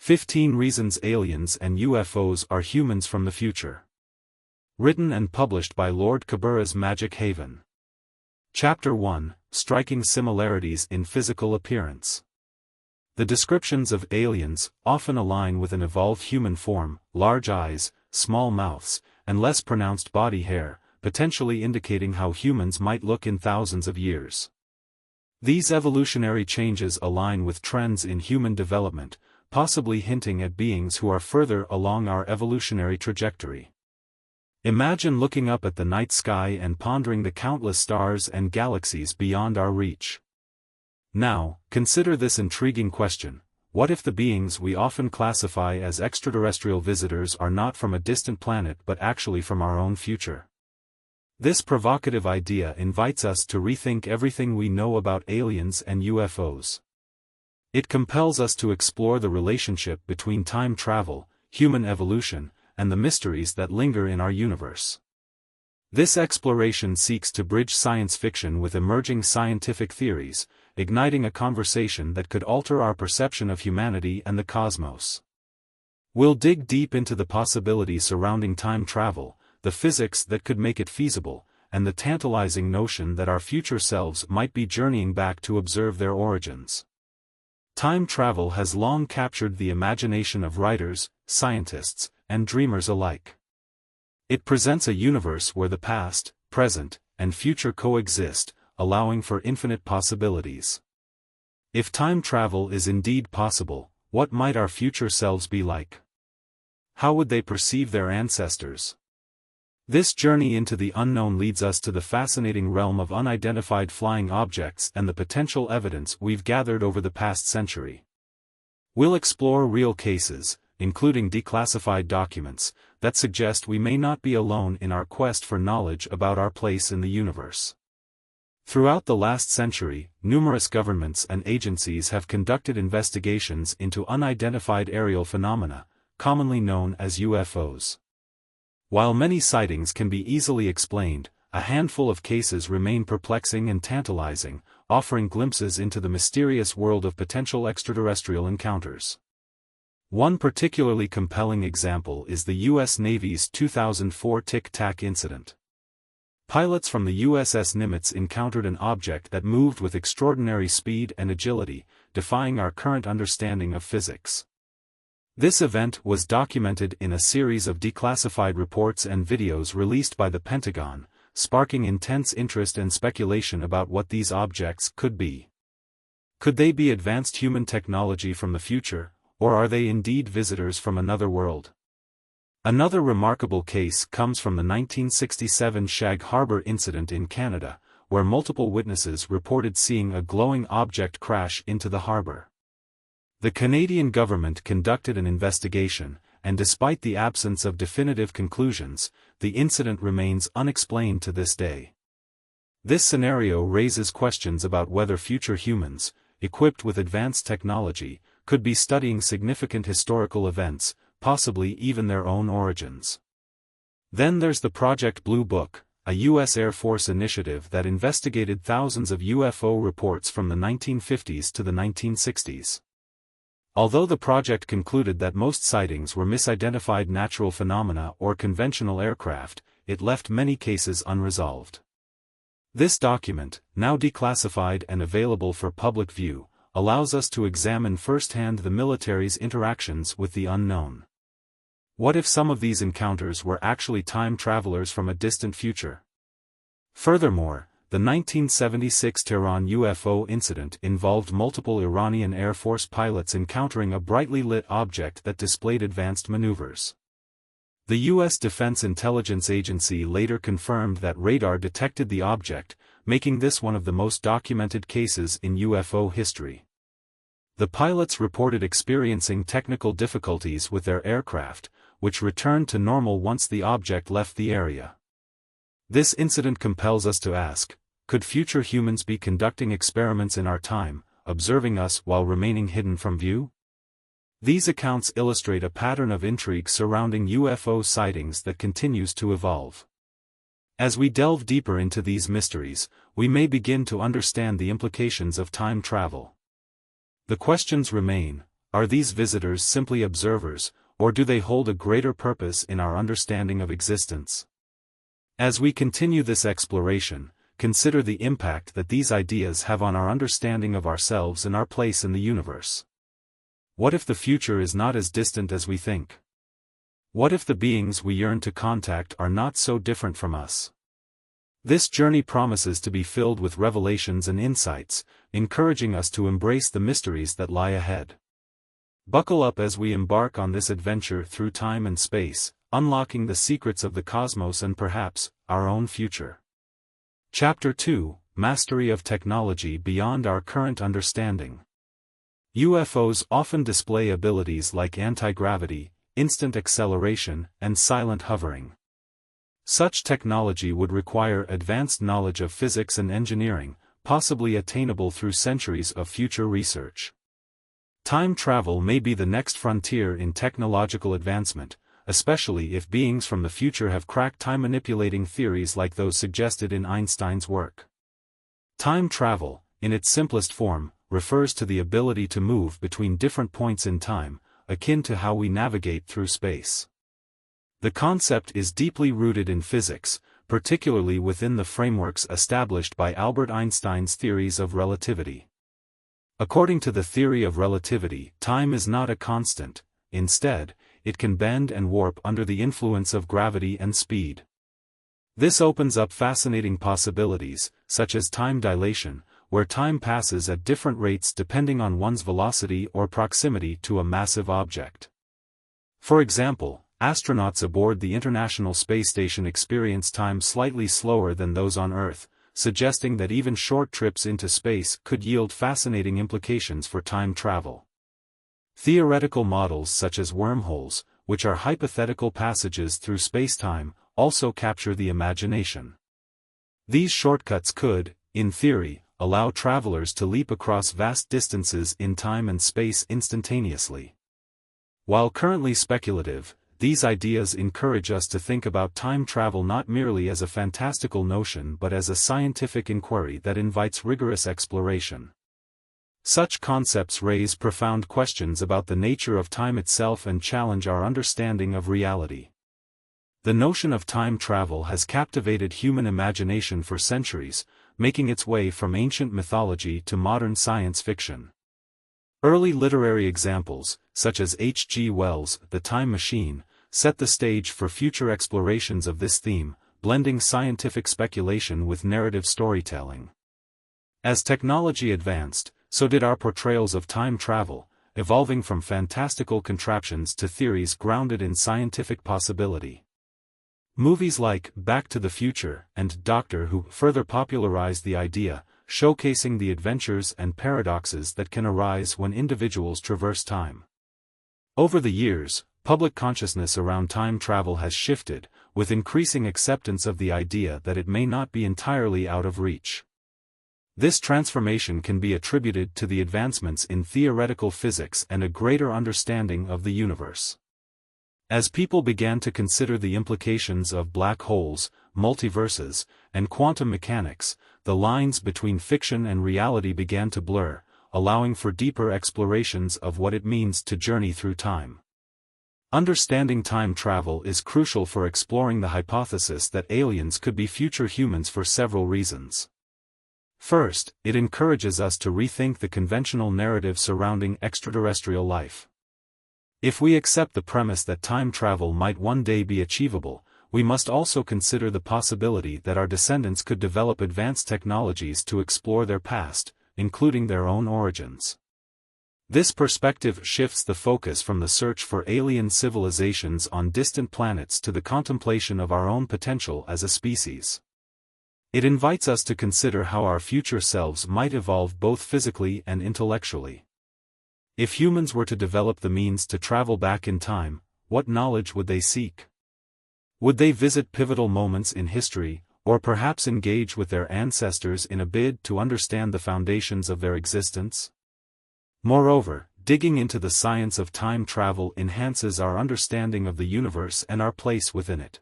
15 Reasons Aliens and UFOs Are Humans from the Future. Written and published by Lord Kabura's Magic Haven. Chapter 1, Striking Similarities in Physical Appearance. The descriptions of aliens often align with an evolved human form, large eyes, small mouths, and less pronounced body hair, potentially indicating how humans might look in thousands of years. These evolutionary changes align with trends in human development, possibly hinting at beings who are further along our evolutionary trajectory. Imagine looking up at the night sky and pondering the countless stars and galaxies beyond our reach. Now, consider this intriguing question: what if the beings we often classify as extraterrestrial visitors are not from a distant planet but actually from our own future? This provocative idea invites us to rethink everything we know about aliens and UFOs. It compels us to explore the relationship between time travel, human evolution, and the mysteries that linger in our universe. This exploration seeks to bridge science fiction with emerging scientific theories, igniting a conversation that could alter our perception of humanity and the cosmos. We'll dig deep into the possibilities surrounding time travel, the physics that could make it feasible, and the tantalizing notion that our future selves might be journeying back to observe their origins. Time travel has long captured the imagination of writers, scientists, and dreamers alike. It presents a universe where the past, present, and future coexist, allowing for infinite possibilities. If time travel is indeed possible, what might our future selves be like? How would they perceive their ancestors? This journey into the unknown leads us to the fascinating realm of unidentified flying objects and the potential evidence we've gathered over the past century. We'll explore real cases, including declassified documents, that suggest we may not be alone in our quest for knowledge about our place in the universe. Throughout the last century, numerous governments and agencies have conducted investigations into unidentified aerial phenomena, commonly known as UFOs. While many sightings can be easily explained, a handful of cases remain perplexing and tantalizing, offering glimpses into the mysterious world of potential extraterrestrial encounters. One particularly compelling example is the U.S. Navy's 2004 Tic Tac incident. Pilots from the USS Nimitz encountered an object that moved with extraordinary speed and agility, defying our current understanding of physics. This event was documented in a series of declassified reports and videos released by the Pentagon, sparking intense interest and speculation about what these objects could be. Could they be advanced human technology from the future, or are they indeed visitors from another world? Another remarkable case comes from the 1967 Shag Harbor incident in Canada, where multiple witnesses reported seeing a glowing object crash into the harbor. The Canadian government conducted an investigation, and despite the absence of definitive conclusions, the incident remains unexplained to this day. This scenario raises questions about whether future humans, equipped with advanced technology, could be studying significant historical events, possibly even their own origins. Then there's the Project Blue Book, a U.S. Air Force initiative that investigated thousands of UFO reports from the 1950s to the 1960s. Although the project concluded that most sightings were misidentified natural phenomena or conventional aircraft, it left many cases unresolved. This document, now declassified and available for public view, allows us to examine firsthand the military's interactions with the unknown. What if some of these encounters were actually time travelers from a distant future? Furthermore, the 1976 Tehran UFO incident involved multiple Iranian Air Force pilots encountering a brightly lit object that displayed advanced maneuvers. The U.S. Defense Intelligence Agency later confirmed that radar detected the object, making this one of the most documented cases in UFO history. The pilots reported experiencing technical difficulties with their aircraft, which returned to normal once the object left the area. This incident compels us to ask, could future humans be conducting experiments in our time, observing us while remaining hidden from view? These accounts illustrate a pattern of intrigue surrounding UFO sightings that continues to evolve. As we delve deeper into these mysteries, we may begin to understand the implications of time travel. The questions remain: are these visitors simply observers, or do they hold a greater purpose in our understanding of existence? As we continue this exploration, consider the impact that these ideas have on our understanding of ourselves and our place in the universe. What if the future is not as distant as we think? What if the beings we yearn to contact are not so different from us? This journey promises to be filled with revelations and insights, encouraging us to embrace the mysteries that lie ahead. Buckle up as we embark on this adventure through time and space, unlocking the secrets of the cosmos and perhaps, our own future. Chapter 2: Mastery of Technology Beyond Our Current Understanding. UFOs often display abilities like anti-gravity, instant acceleration, and silent hovering. Such technology would require advanced knowledge of physics and engineering, possibly attainable through centuries of future research. Time travel may be the next frontier in technological advancement, especially if beings from the future have cracked time-manipulating theories like those suggested in Einstein's work. Time travel, in its simplest form, refers to the ability to move between different points in time, akin to how we navigate through space. The concept is deeply rooted in physics, particularly within the frameworks established by Albert Einstein's theories of relativity. According to the theory of relativity, time is not a constant; instead, it can bend and warp under the influence of gravity and speed. This opens up fascinating possibilities, such as time dilation, where time passes at different rates depending on one's velocity or proximity to a massive object. For example, astronauts aboard the International Space Station experience time slightly slower than those on Earth, suggesting that even short trips into space could yield fascinating implications for time travel. Theoretical models such as wormholes, which are hypothetical passages through spacetime, also capture the imagination. These shortcuts could, in theory, allow travelers to leap across vast distances in time and space instantaneously. While currently speculative, these ideas encourage us to think about time travel not merely as a fantastical notion but as a scientific inquiry that invites rigorous exploration. Such concepts raise profound questions about the nature of time itself and challenge our understanding of reality. The notion of time travel has captivated human imagination for centuries, making its way from ancient mythology to modern science fiction. Early literary examples, such as H.G. Wells' The Time Machine, set the stage for future explorations of this theme, blending scientific speculation with narrative storytelling. As technology advanced, so did our portrayals of time travel, evolving from fantastical contraptions to theories grounded in scientific possibility. Movies like Back to the Future and Doctor Who further popularized the idea, showcasing the adventures and paradoxes that can arise when individuals traverse time. Over the years, public consciousness around time travel has shifted, with increasing acceptance of the idea that it may not be entirely out of reach. This transformation can be attributed to the advancements in theoretical physics and a greater understanding of the universe. As people began to consider the implications of black holes, multiverses, and quantum mechanics, the lines between fiction and reality began to blur, allowing for deeper explorations of what it means to journey through time. Understanding time travel is crucial for exploring the hypothesis that aliens could be future humans for several reasons. First, it encourages us to rethink the conventional narrative surrounding extraterrestrial life. If we accept the premise that time travel might one day be achievable, we must also consider the possibility that our descendants could develop advanced technologies to explore their past, including their own origins. This perspective shifts the focus from the search for alien civilizations on distant planets to the contemplation of our own potential as a species. It invites us to consider how our future selves might evolve both physically and intellectually. If humans were to develop the means to travel back in time, what knowledge would they seek? Would they visit pivotal moments in history, or perhaps engage with their ancestors in a bid to understand the foundations of their existence? Moreover, digging into the science of time travel enhances our understanding of the universe and our place within it.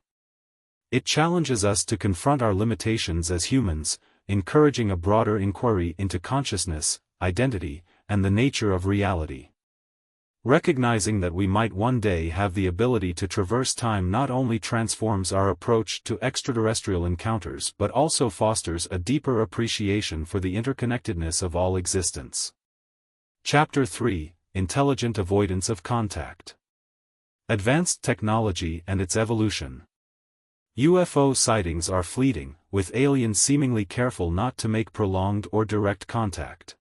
It challenges us to confront our limitations as humans, encouraging a broader inquiry into consciousness, identity, and the nature of reality. Recognizing that we might one day have the ability to traverse time not only transforms our approach to extraterrestrial encounters but also fosters a deeper appreciation for the interconnectedness of all existence. Chapter 3: Intelligent Avoidance of Contact. Advanced Technology and its Evolution. UFO sightings are fleeting, with aliens seemingly careful not to make prolonged or direct contact.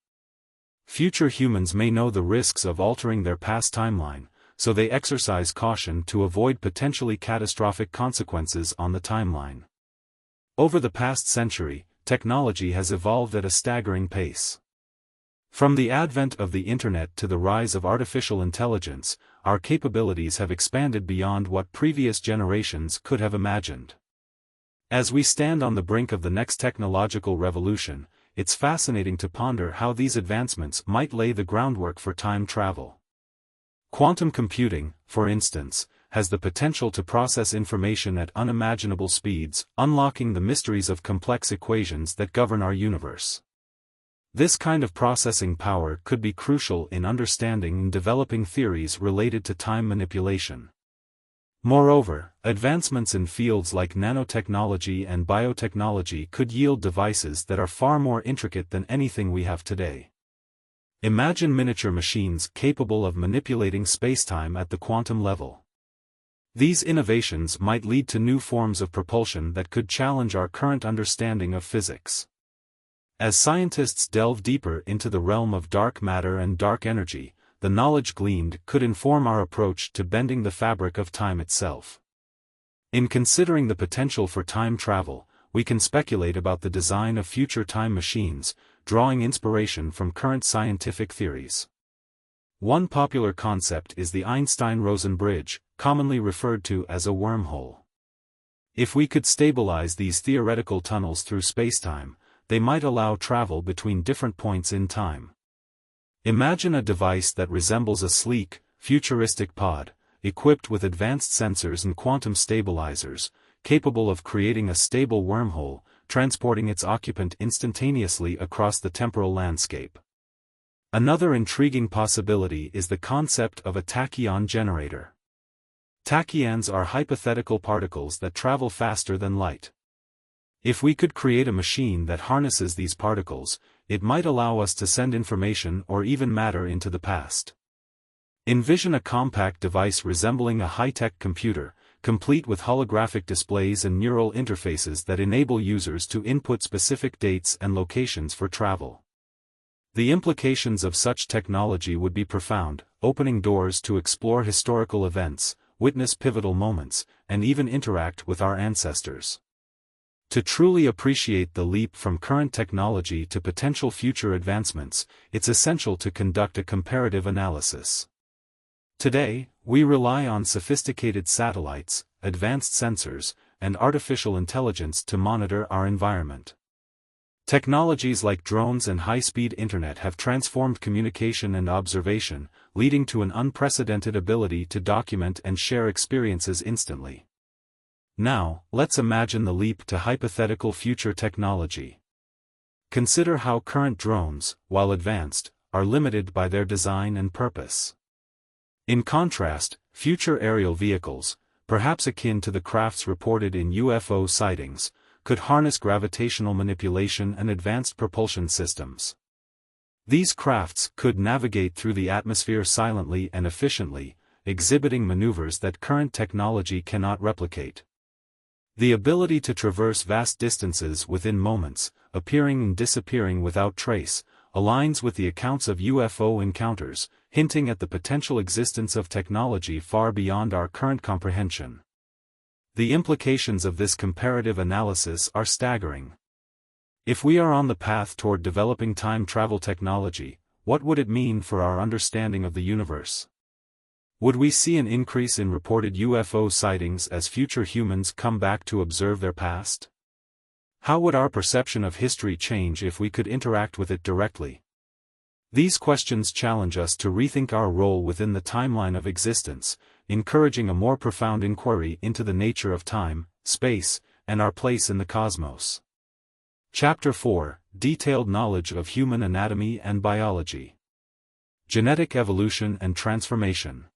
Future humans may know the risks of altering their past timeline, so they exercise caution to avoid potentially catastrophic consequences on the timeline. Over the past century, technology has evolved at a staggering pace. From the advent of the Internet to the rise of artificial intelligence, our capabilities have expanded beyond what previous generations could have imagined. As we stand on the brink of the next technological revolution, it's fascinating to ponder how these advancements might lay the groundwork for time travel. Quantum computing, for instance, has the potential to process information at unimaginable speeds, unlocking the mysteries of complex equations that govern our universe. This kind of processing power could be crucial in understanding and developing theories related to time manipulation. Moreover, advancements in fields like nanotechnology and biotechnology could yield devices that are far more intricate than anything we have today. Imagine miniature machines capable of manipulating spacetime at the quantum level. These innovations might lead to new forms of propulsion that could challenge our current understanding of physics. As scientists delve deeper into the realm of dark matter and dark energy, the knowledge gleaned could inform our approach to bending the fabric of time itself. In considering the potential for time travel, we can speculate about the design of future time machines, drawing inspiration from current scientific theories. One popular concept is the Einstein-Rosen bridge, commonly referred to as a wormhole. If we could stabilize these theoretical tunnels through spacetime, they might allow travel between different points in time. Imagine a device that resembles a sleek, futuristic pod, equipped with advanced sensors and quantum stabilizers, capable of creating a stable wormhole, transporting its occupant instantaneously across the temporal landscape. Another intriguing possibility is the concept of a tachyon generator. Tachyons are hypothetical particles that travel faster than light. If we could create a machine that harnesses these particles, it might allow us to send information or even matter into the past. Envision a compact device resembling a high-tech computer, complete with holographic displays and neural interfaces that enable users to input specific dates and locations for travel. The implications of such technology would be profound, opening doors to explore historical events, witness pivotal moments, and even interact with our ancestors. To truly appreciate the leap from current technology to potential future advancements, it's essential to conduct a comparative analysis. Today, we rely on sophisticated satellites, advanced sensors, and artificial intelligence to monitor our environment. Technologies like drones and high-speed internet have transformed communication and observation, leading to an unprecedented ability to document and share experiences instantly. Now, let's imagine the leap to hypothetical future technology. Consider how current drones, while advanced, are limited by their design and purpose. In contrast, future aerial vehicles, perhaps akin to the crafts reported in UFO sightings, could harness gravitational manipulation and advanced propulsion systems. These crafts could navigate through the atmosphere silently and efficiently, exhibiting maneuvers that current technology cannot replicate. The ability to traverse vast distances within moments, appearing and disappearing without trace, aligns with the accounts of UFO encounters, hinting at the potential existence of technology far beyond our current comprehension. The implications of this comparative analysis are staggering. If we are on the path toward developing time travel technology, what would it mean for our understanding of the universe? Would we see an increase in reported UFO sightings as future humans come back to observe their past? How would our perception of history change if we could interact with it directly? These questions challenge us to rethink our role within the timeline of existence, encouraging a more profound inquiry into the nature of time, space, and our place in the cosmos. Chapter 4: Detailed Knowledge of Human Anatomy and Biology. genetic evolution and transformation.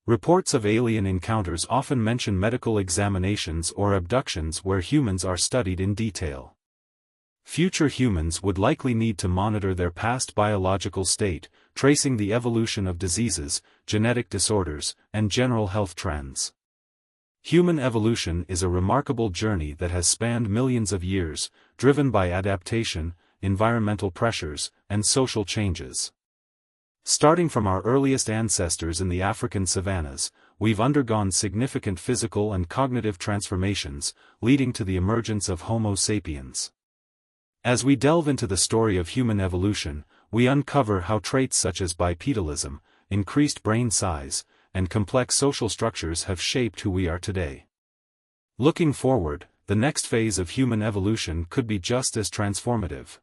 Reports of alien encounters often mention medical examinations or abductions where humans are studied in detail. Future humans would likely need to monitor their past biological state, tracing the evolution of diseases, genetic disorders, and general health trends. Human evolution is a remarkable journey that has spanned millions of years, driven by adaptation, environmental pressures, and social changes. Starting from our earliest ancestors in the African savannas, we've undergone significant physical and cognitive transformations, leading to the emergence of Homo sapiens. As we delve into the story of human evolution, we uncover how traits such as bipedalism, increased brain size, and complex social structures have shaped who we are today. Looking forward, the next phase of human evolution could be just as transformative.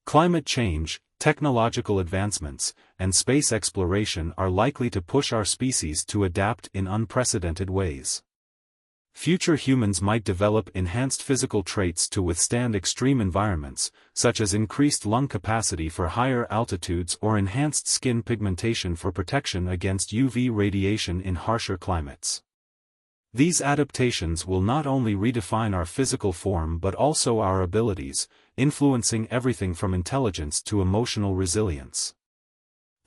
Climate change, technological advancements, and space exploration are likely to push our species to adapt in unprecedented ways. Future humans might develop enhanced physical traits to withstand extreme environments, such as increased lung capacity for higher altitudes or enhanced skin pigmentation for protection against UV radiation in harsher climates. These adaptations will not only redefine our physical form but also our abilities, influencing everything from intelligence to emotional resilience.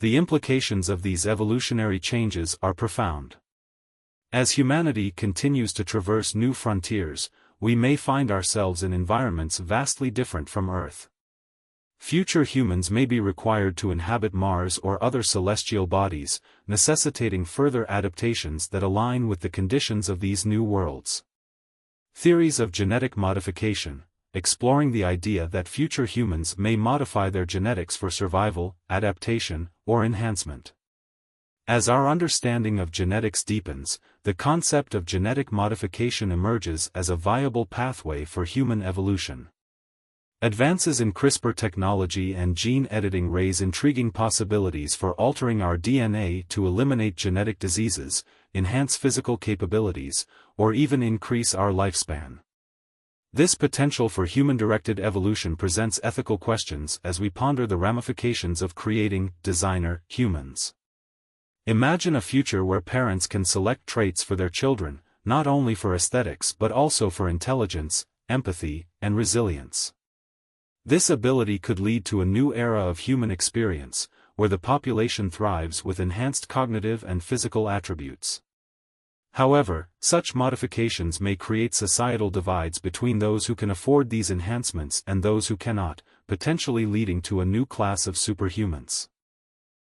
The implications of these evolutionary changes are profound. As humanity continues to traverse new frontiers, we may find ourselves in environments vastly different from Earth. Future humans may be required to inhabit Mars or other celestial bodies, necessitating further adaptations that align with the conditions of these new worlds. Theories of genetic modification, exploring the idea that future humans may modify their genetics for survival, adaptation, or enhancement. As our understanding of genetics deepens, the concept of genetic modification emerges as a viable pathway for human evolution. Advances in CRISPR technology and gene editing raise intriguing possibilities for altering our DNA to eliminate genetic diseases, enhance physical capabilities, or even increase our lifespan. This potential for human-directed evolution presents ethical questions as we ponder the ramifications of creating designer humans. Imagine a future where parents can select traits for their children, not only for aesthetics but also for intelligence, empathy, and resilience. This ability could lead to a new era of human experience, where the population thrives with enhanced cognitive and physical attributes. However, such modifications may create societal divides between those who can afford these enhancements and those who cannot, potentially leading to a new class of superhumans.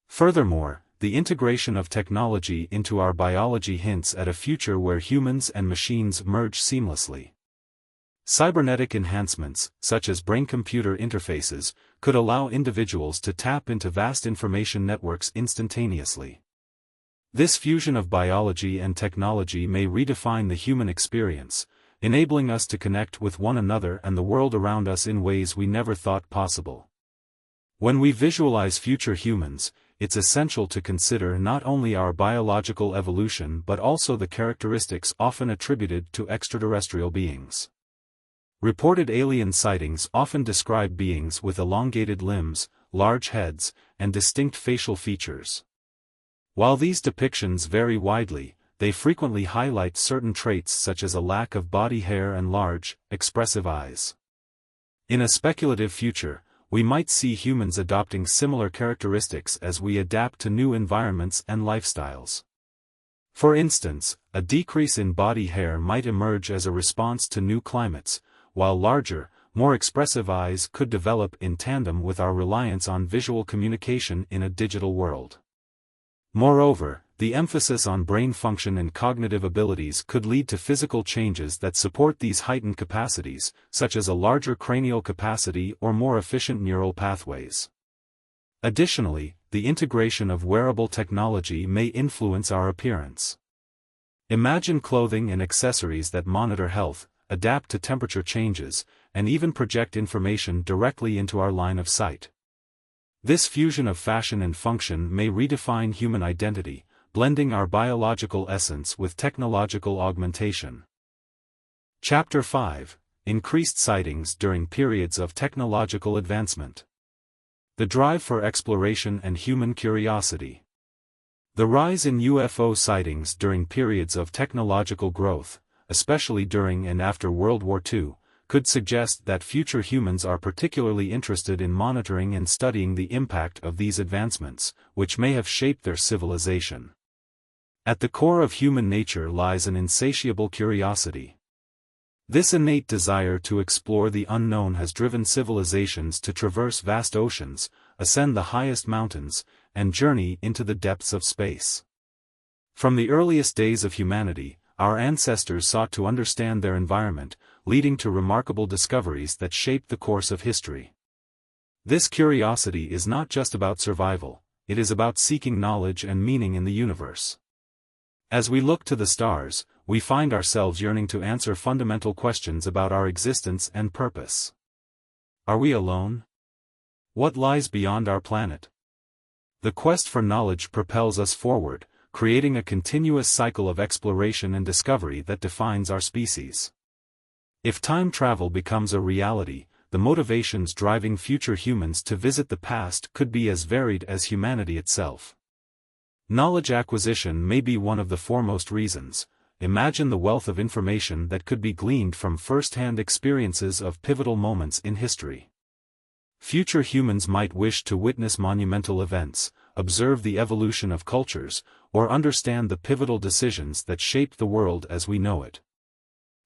Furthermore, the integration of technology into our biology hints at a future where humans and machines merge seamlessly. Cybernetic enhancements, such as brain-computer interfaces, could allow individuals to tap into vast information networks instantaneously. This fusion of biology and technology may redefine the human experience, enabling us to connect with one another and the world around us in ways we never thought possible. When we visualize future humans, it's essential to consider not only our biological evolution but also the characteristics often attributed to extraterrestrial beings. Reported alien sightings often describe beings with elongated limbs, large heads, and distinct facial features. While these depictions vary widely, they frequently highlight certain traits such as a lack of body hair and large, expressive eyes. In a speculative future, we might see humans adopting similar characteristics as we adapt to new environments and lifestyles. For instance, a decrease in body hair might emerge as a response to new climates, while larger, more expressive eyes could develop in tandem with our reliance on visual communication in a digital world. Moreover, the emphasis on brain function and cognitive abilities could lead to physical changes that support these heightened capacities, such as a larger cranial capacity or more efficient neural pathways. Additionally, the integration of wearable technology may influence our appearance. Imagine clothing and accessories that monitor health, adapt to temperature changes, and even project information directly into our line of sight. This fusion of fashion and function may redefine human identity, blending our biological essence with technological augmentation. Chapter 5: Increased sightings during periods of technological advancement. The drive for exploration and human curiosity. The rise in UFO sightings during periods of technological growth, especially during and after World War II, could suggest that future humans are particularly interested in monitoring and studying the impact of these advancements, which may have shaped their civilization. At the core of human nature lies an insatiable curiosity. This innate desire to explore the unknown has driven civilizations to traverse vast oceans, ascend the highest mountains, and journey into the depths of space. From the earliest days of humanity, our ancestors sought to understand their environment, leading to remarkable discoveries that shaped the course of history. This curiosity is not just about survival, it is about seeking knowledge and meaning in the universe. As we look to the stars, we find ourselves yearning to answer fundamental questions about our existence and purpose. Are we alone? What lies beyond our planet? The quest for knowledge propels us forward, creating a continuous cycle of exploration and discovery that defines our species. If time travel becomes a reality, the motivations driving future humans to visit the past could be as varied as humanity itself. Knowledge acquisition may be one of the foremost reasons. Imagine the wealth of information that could be gleaned from first-hand experiences of pivotal moments in history. Future humans might wish to witness monumental events, observe the evolution of cultures, or understand the pivotal decisions that shaped the world as we know it.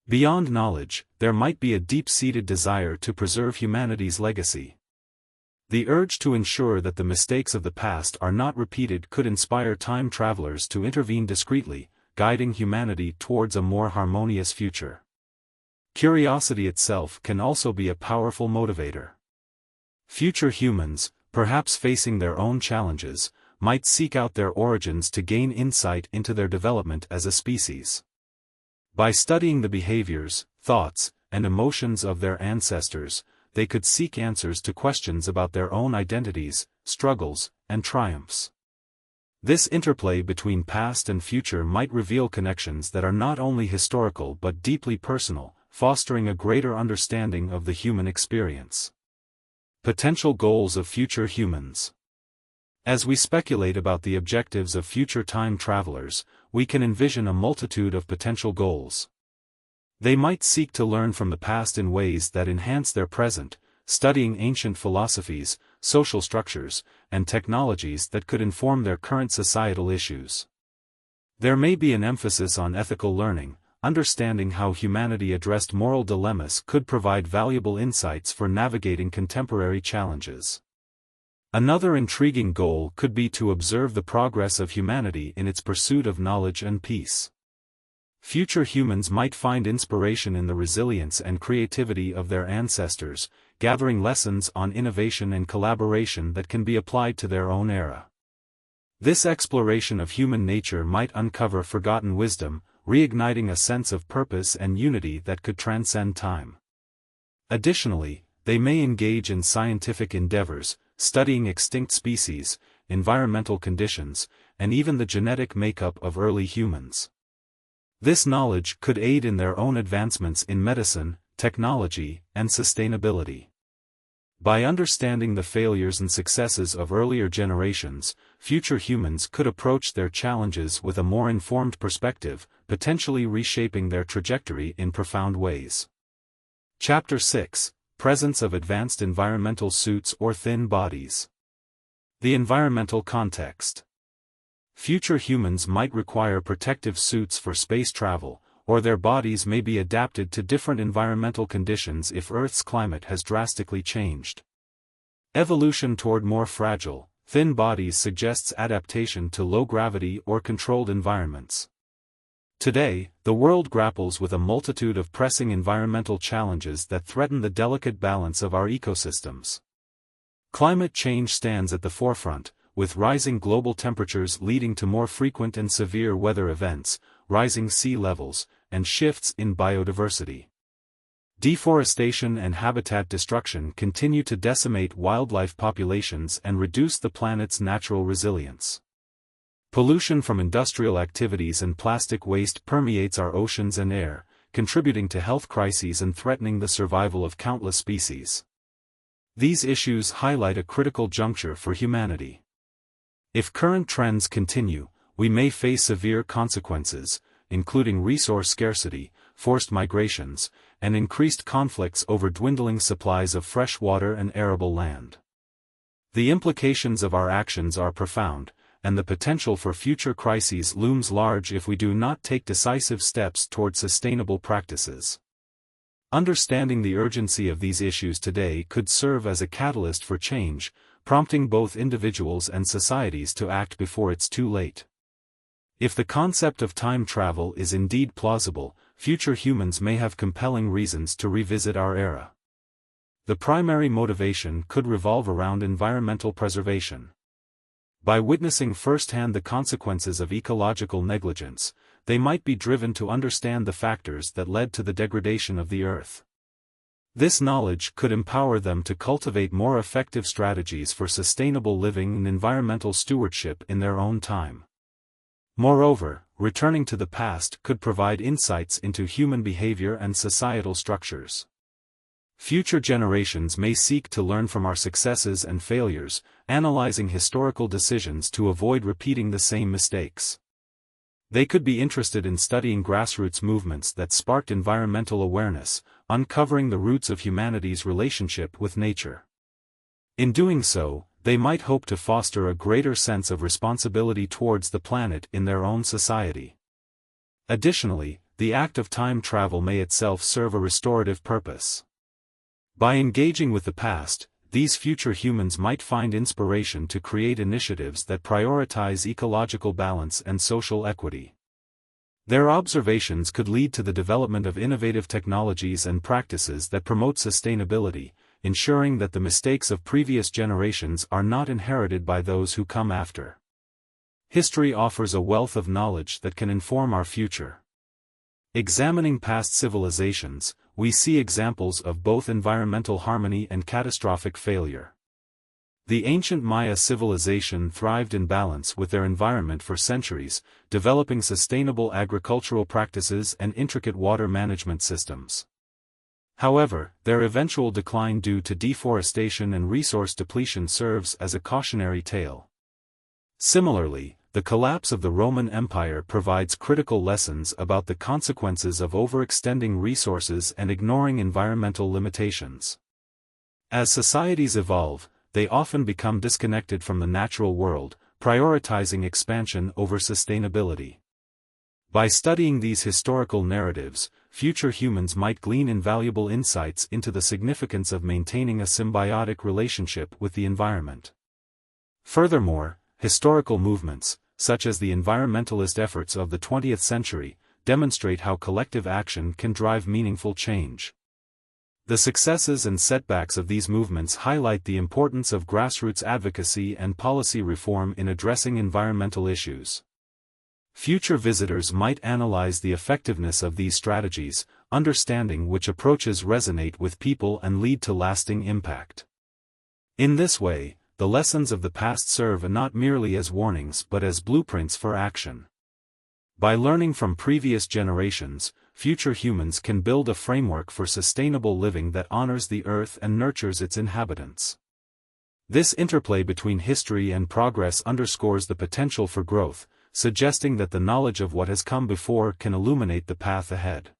Beyond knowledge, there might be a deep-seated desire to preserve humanity's legacy. The urge to ensure that the mistakes of the past are not repeated could inspire time travelers to intervene discreetly, guiding humanity towards a more harmonious future. Curiosity itself can also be a powerful motivator. Future humans, perhaps facing their own challenges, might seek out their origins to gain insight into their development as a species. By studying the behaviors, thoughts, and emotions of their ancestors, they could seek answers to questions about their own identities, struggles, and triumphs. This interplay between past and future might reveal connections that are not only historical but deeply personal, fostering a greater understanding of the human experience. Potential goals of future humans. As we speculate about the objectives of future time travelers, we can envision a multitude of potential goals. They might seek to learn from the past in ways that enhance their present, studying ancient philosophies, social structures, and technologies that could inform their current societal issues. There may be an emphasis on ethical learning. Understanding how humanity addressed moral dilemmas could provide valuable insights for navigating contemporary challenges. Another intriguing goal could be to observe the progress of humanity in its pursuit of knowledge and peace. Future humans might find inspiration in the resilience and creativity of their ancestors, gathering lessons on innovation and collaboration that can be applied to their own era. This exploration of human nature might uncover forgotten wisdom, reigniting a sense of purpose and unity that could transcend time. Additionally, they may engage in scientific endeavors, studying extinct species, environmental conditions, and even the genetic makeup of early humans. This knowledge could aid in their own advancements in medicine, technology, and sustainability. By understanding the failures and successes of earlier generations, future humans could approach their challenges with a more informed perspective, potentially reshaping their trajectory in profound ways. Chapter 6: Presence of Advanced Environmental Suits or Thin Bodies. The environmental context. Future humans might require protective suits for space travel, or their bodies may be adapted to different environmental conditions if Earth's climate has drastically changed. Evolution toward more fragile, thin bodies suggests adaptation to low-gravity or controlled environments. Today, the world grapples with a multitude of pressing environmental challenges that threaten the delicate balance of our ecosystems. Climate change stands at the forefront, with rising global temperatures leading to more frequent and severe weather events, rising sea levels, and shifts in biodiversity. Deforestation and habitat destruction continue to decimate wildlife populations and reduce the planet's natural resilience. Pollution from industrial activities and plastic waste permeates our oceans and air, contributing to health crises and threatening the survival of countless species. These issues highlight a critical juncture for humanity. If current trends continue, we may face severe consequences, including resource scarcity, forced migrations, and increased conflicts over dwindling supplies of fresh water and arable land. The implications of our actions are profound, and the potential for future crises looms large if we do not take decisive steps toward sustainable practices. Understanding the urgency of these issues today could serve as a catalyst for change, prompting both individuals and societies to act before it's too late. If the concept of time travel is indeed plausible, future humans may have compelling reasons to revisit our era. The primary motivation could revolve around environmental preservation. By witnessing firsthand the consequences of ecological negligence, they might be driven to understand the factors that led to the degradation of the Earth. This knowledge could empower them to cultivate more effective strategies for sustainable living and environmental stewardship in their own time. Moreover, returning to the past could provide insights into human behavior and societal structures. Future generations may seek to learn from our successes and failures, analyzing historical decisions to avoid repeating the same mistakes. They could be interested in studying grassroots movements that sparked environmental awareness, uncovering the roots of humanity's relationship with nature. In doing so, they might hope to foster a greater sense of responsibility towards the planet in their own society. Additionally, the act of time travel may itself serve a restorative purpose. By engaging with the past, these future humans might find inspiration to create initiatives that prioritize ecological balance and social equity. Their observations could lead to the development of innovative technologies and practices that promote sustainability, ensuring that the mistakes of previous generations are not inherited by those who come after. History offers a wealth of knowledge that can inform our future. Examining past civilizations, we see examples of both environmental harmony and catastrophic failure. The ancient Maya civilization thrived in balance with their environment for centuries, developing sustainable agricultural practices and intricate water management systems. However, their eventual decline due to deforestation and resource depletion serves as a cautionary tale. Similarly, the collapse of the Roman Empire provides critical lessons about the consequences of overextending resources and ignoring environmental limitations. As societies evolve, they often become disconnected from the natural world, prioritizing expansion over sustainability. By studying these historical narratives, future humans might glean invaluable insights into the significance of maintaining a symbiotic relationship with the environment. Furthermore, historical movements, such as the environmentalist efforts of the 20th century, demonstrate how collective action can drive meaningful change. The successes and setbacks of these movements highlight the importance of grassroots advocacy and policy reform in addressing environmental issues. Future visitors might analyze the effectiveness of these strategies, understanding which approaches resonate with people and lead to lasting impact. In this way, the lessons of the past serve not merely as warnings but as blueprints for action. By learning from previous generations, future humans can build a framework for sustainable living that honors the earth and nurtures its inhabitants. This interplay between history and progress underscores the potential for growth, suggesting that the knowledge of what has come before can illuminate the path ahead.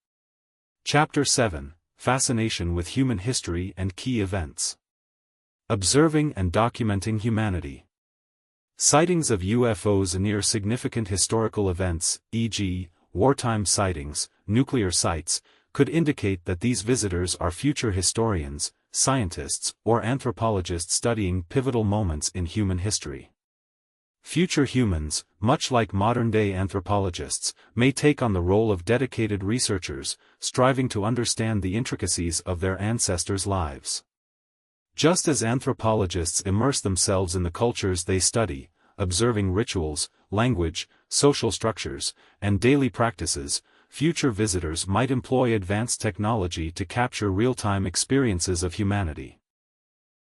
Chapter 7: Fascination with Human History and Key Events. Observing and documenting humanity. Sightings of UFOs near significant historical events, e.g., wartime sightings, nuclear sites, could indicate that these visitors are future historians, scientists, or anthropologists studying pivotal moments in human history. Future humans, much like modern-day anthropologists, may take on the role of dedicated researchers, striving to understand the intricacies of their ancestors' lives. Just as anthropologists immerse themselves in the cultures they study, observing rituals, language, social structures, and daily practices, future visitors might employ advanced technology to capture real-time experiences of humanity.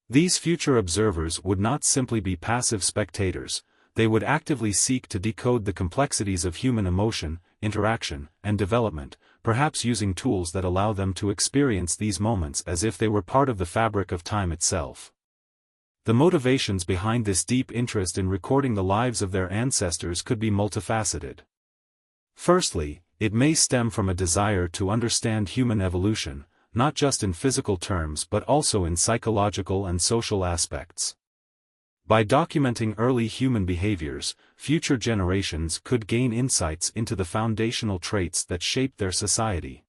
These future observers would not simply be passive spectators, they would actively seek to decode the complexities of human emotion, interaction, and development, perhaps using tools that allow them to experience these moments as if they were part of the fabric of time itself. The motivations behind this deep interest in recording the lives of their ancestors could be multifaceted. Firstly, it may stem from a desire to understand human evolution, not just in physical terms but also in psychological and social aspects. By documenting early human behaviors, future generations could gain insights into the foundational traits that shaped their society.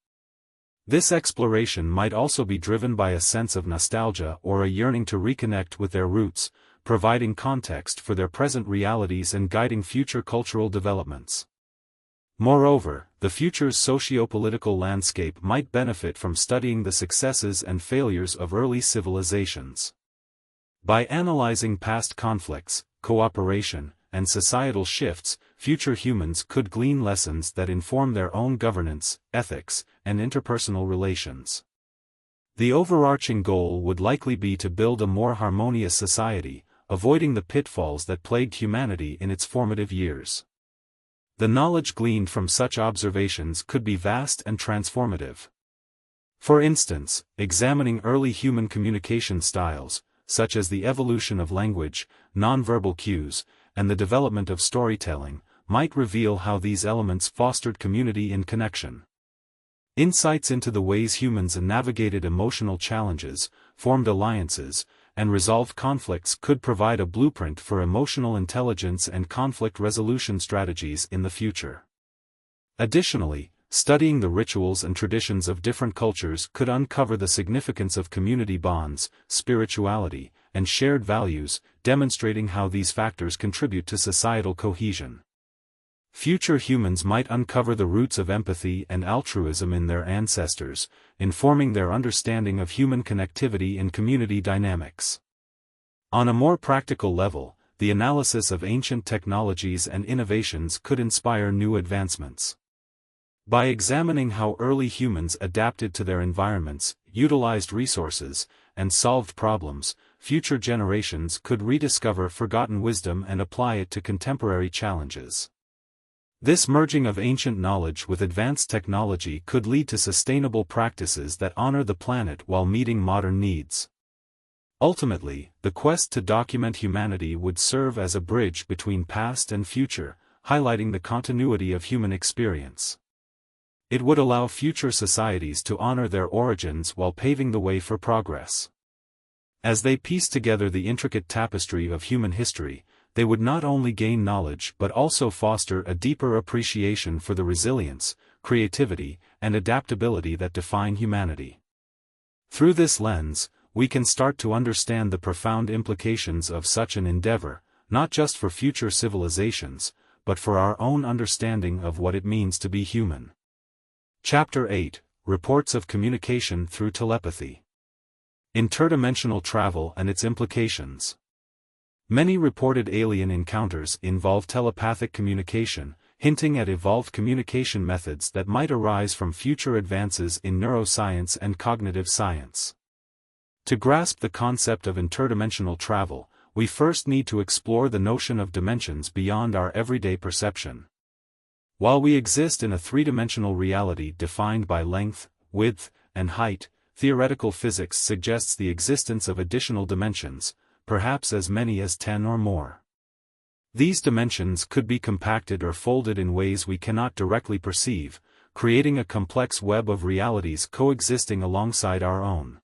This exploration might also be driven by a sense of nostalgia or a yearning to reconnect with their roots, providing context for their present realities and guiding future cultural developments. Moreover, the future's socio-political landscape might benefit from studying the successes and failures of early civilizations. By analyzing past conflicts, cooperation, and societal shifts, future humans could glean lessons that inform their own governance, ethics, and interpersonal relations. The overarching goal would likely be to build a more harmonious society, avoiding the pitfalls that plagued humanity in its formative years. The knowledge gleaned from such observations could be vast and transformative. For instance, examining early human communication styles, such as the evolution of language, nonverbal cues, and the development of storytelling, might reveal how these elements fostered community and connection. Insights into the ways humans navigated emotional challenges, formed alliances, and resolved conflicts could provide a blueprint for emotional intelligence and conflict resolution strategies in the future. Additionally, studying the rituals and traditions of different cultures could uncover the significance of community bonds, spirituality, and shared values, demonstrating how these factors contribute to societal cohesion. Future humans might uncover the roots of empathy and altruism in their ancestors, informing their understanding of human connectivity and community dynamics. On a more practical level, the analysis of ancient technologies and innovations could inspire new advancements. By examining how early humans adapted to their environments, utilized resources, and solved problems, future generations could rediscover forgotten wisdom and apply it to contemporary challenges. This merging of ancient knowledge with advanced technology could lead to sustainable practices that honor the planet while meeting modern needs. Ultimately, the quest to document humanity would serve as a bridge between past and future, highlighting the continuity of human experience. It would allow future societies to honor their origins while paving the way for progress. As they piece together the intricate tapestry of human history, they would not only gain knowledge but also foster a deeper appreciation for the resilience, creativity, and adaptability that define humanity. Through this lens, we can start to understand the profound implications of such an endeavor, not just for future civilizations, but for our own understanding of what it means to be human. Chapter 8: Reports of Communication Through Telepathy. Interdimensional Travel and Its Implications. Many reported alien encounters involve telepathic communication, hinting at evolved communication methods that might arise from future advances in neuroscience and cognitive science. To grasp the concept of interdimensional travel, we first need to explore the notion of dimensions beyond our everyday perception. While we exist in a three-dimensional reality defined by length, width, and height, theoretical physics suggests the existence of additional dimensions, perhaps as many as 10 or more. These dimensions could be compacted or folded in ways we cannot directly perceive, creating a complex web of realities coexisting alongside our own.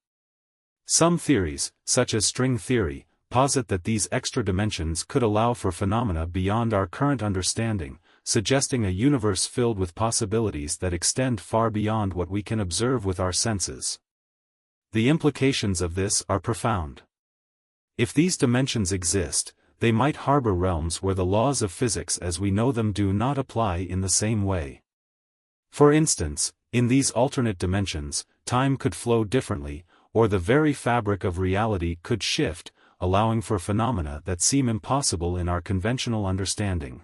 Some theories, such as string theory, posit that these extra dimensions could allow for phenomena beyond our current understanding, suggesting a universe filled with possibilities that extend far beyond what we can observe with our senses. The implications of this are profound. If these dimensions exist, they might harbor realms where the laws of physics as we know them do not apply in the same way. For instance, in these alternate dimensions, time could flow differently, or the very fabric of reality could shift, allowing for phenomena that seem impossible in our conventional understanding.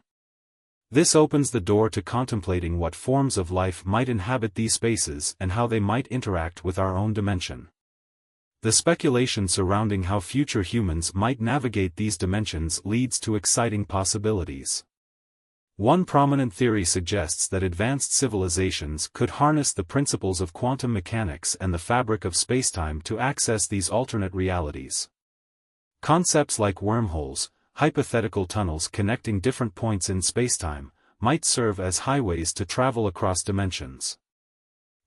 This opens the door to contemplating what forms of life might inhabit these spaces and how they might interact with our own dimension. The speculation surrounding how future humans might navigate these dimensions leads to exciting possibilities. One prominent theory suggests that advanced civilizations could harness the principles of quantum mechanics and the fabric of spacetime to access these alternate realities. Concepts like wormholes, hypothetical tunnels connecting different points in spacetime, might serve as highways to travel across dimensions.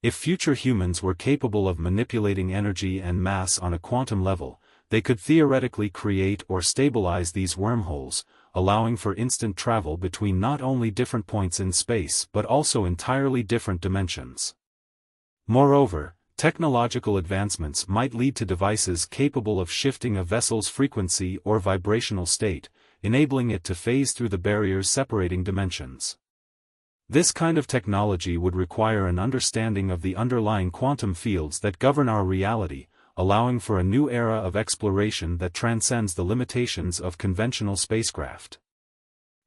If future humans were capable of manipulating energy and mass on a quantum level, they could theoretically create or stabilize these wormholes, allowing for instant travel between not only different points in space but also entirely different dimensions. Moreover, technological advancements might lead to devices capable of shifting a vessel's frequency or vibrational state, enabling it to phase through the barriers separating dimensions. This kind of technology would require an understanding of the underlying quantum fields that govern our reality, allowing for a new era of exploration that transcends the limitations of conventional spacecraft.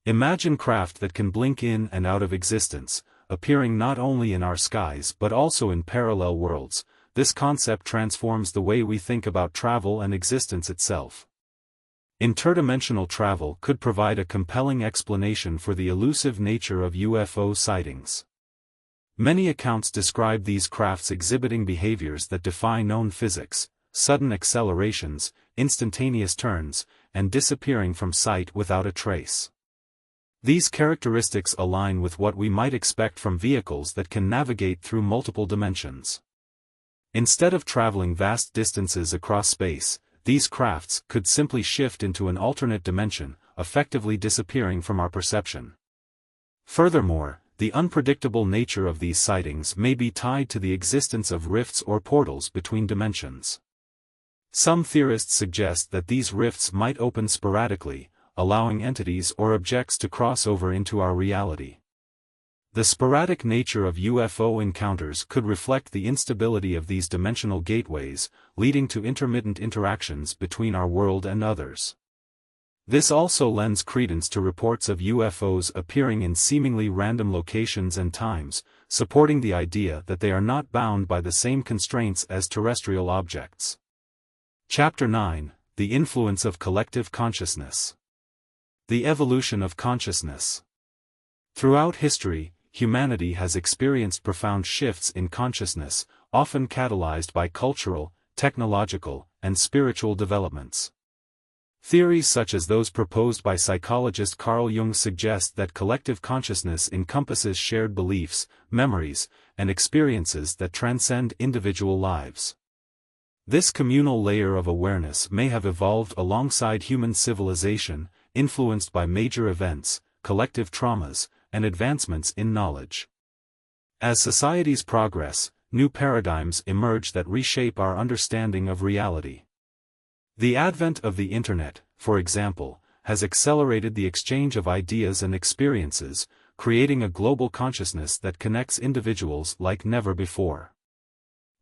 Imagine craft that can blink in and out of existence, appearing not only in our skies but also in parallel worlds. This concept transforms the way we think about travel and existence itself. Interdimensional travel could provide a compelling explanation for the elusive nature of UFO sightings. Many accounts describe these crafts exhibiting behaviors that defy known physics: sudden accelerations, instantaneous turns, and disappearing from sight without a trace. These characteristics align with what we might expect from vehicles that can navigate through multiple dimensions. Instead of traveling vast distances across space, these crafts could simply shift into an alternate dimension, effectively disappearing from our perception. Furthermore, the unpredictable nature of these sightings may be tied to the existence of rifts or portals between dimensions. Some theorists suggest that these rifts might open sporadically, allowing entities or objects to cross over into our reality. The sporadic nature of UFO encounters could reflect the instability of these dimensional gateways, leading to intermittent interactions between our world and others. This also lends credence to reports of UFOs appearing in seemingly random locations and times, supporting the idea that they are not bound by the same constraints as terrestrial objects. Chapter 9: The Influence of Collective Consciousness. The Evolution of Consciousness. Throughout history, humanity has experienced profound shifts in consciousness, often catalyzed by cultural, technological, and spiritual developments. Theories such as those proposed by psychologist Carl Jung suggest that collective consciousness encompasses shared beliefs, memories, and experiences that transcend individual lives. This communal layer of awareness may have evolved alongside human civilization, influenced by major events, collective traumas, and advancements in knowledge. As societies progress, new paradigms emerge that reshape our understanding of reality. The advent of the Internet, for example, has accelerated the exchange of ideas and experiences, creating a global consciousness that connects individuals like never before.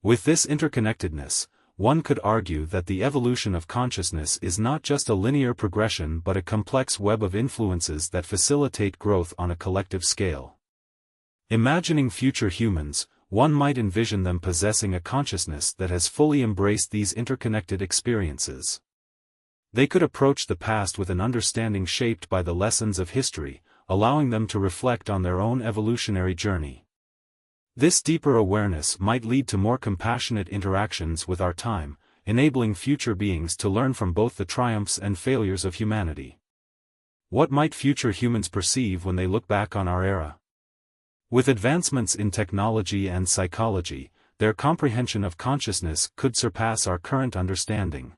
With this interconnectedness, one could argue that the evolution of consciousness is not just a linear progression but a complex web of influences that facilitate growth on a collective scale. Imagining future humans, one might envision them possessing a consciousness that has fully embraced these interconnected experiences. They could approach the past with an understanding shaped by the lessons of history, allowing them to reflect on their own evolutionary journey. This deeper awareness might lead to more compassionate interactions with our time, enabling future beings to learn from both the triumphs and failures of humanity. What might future humans perceive when they look back on our era? With advancements in technology and psychology, their comprehension of consciousness could surpass our current understanding.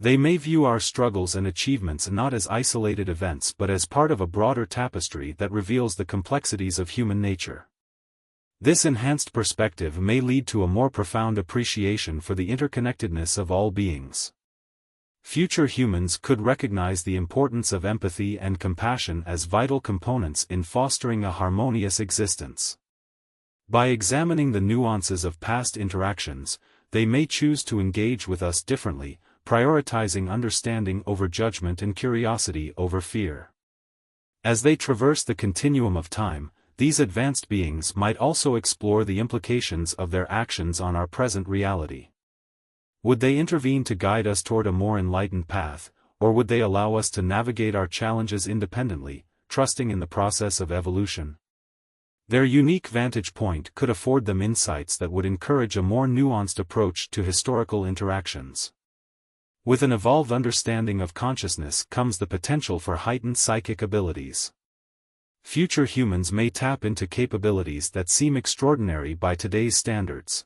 They may view our struggles and achievements not as isolated events but as part of a broader tapestry that reveals the complexities of human nature. This enhanced perspective may lead to a more profound appreciation for the interconnectedness of all beings. Future humans could recognize the importance of empathy and compassion as vital components in fostering a harmonious existence. By examining the nuances of past interactions, they may choose to engage with us differently, prioritizing understanding over judgment and curiosity over fear. As they traverse the continuum of time, these advanced beings might also explore the implications of their actions on our present reality. Would they intervene to guide us toward a more enlightened path, or would they allow us to navigate our challenges independently, trusting in the process of evolution. Their unique vantage point could afford them insights that would encourage a more nuanced approach to historical interactions. With an evolved understanding of consciousness comes the potential for heightened psychic abilities. Future humans may tap into capabilities that seem extraordinary by today's standards.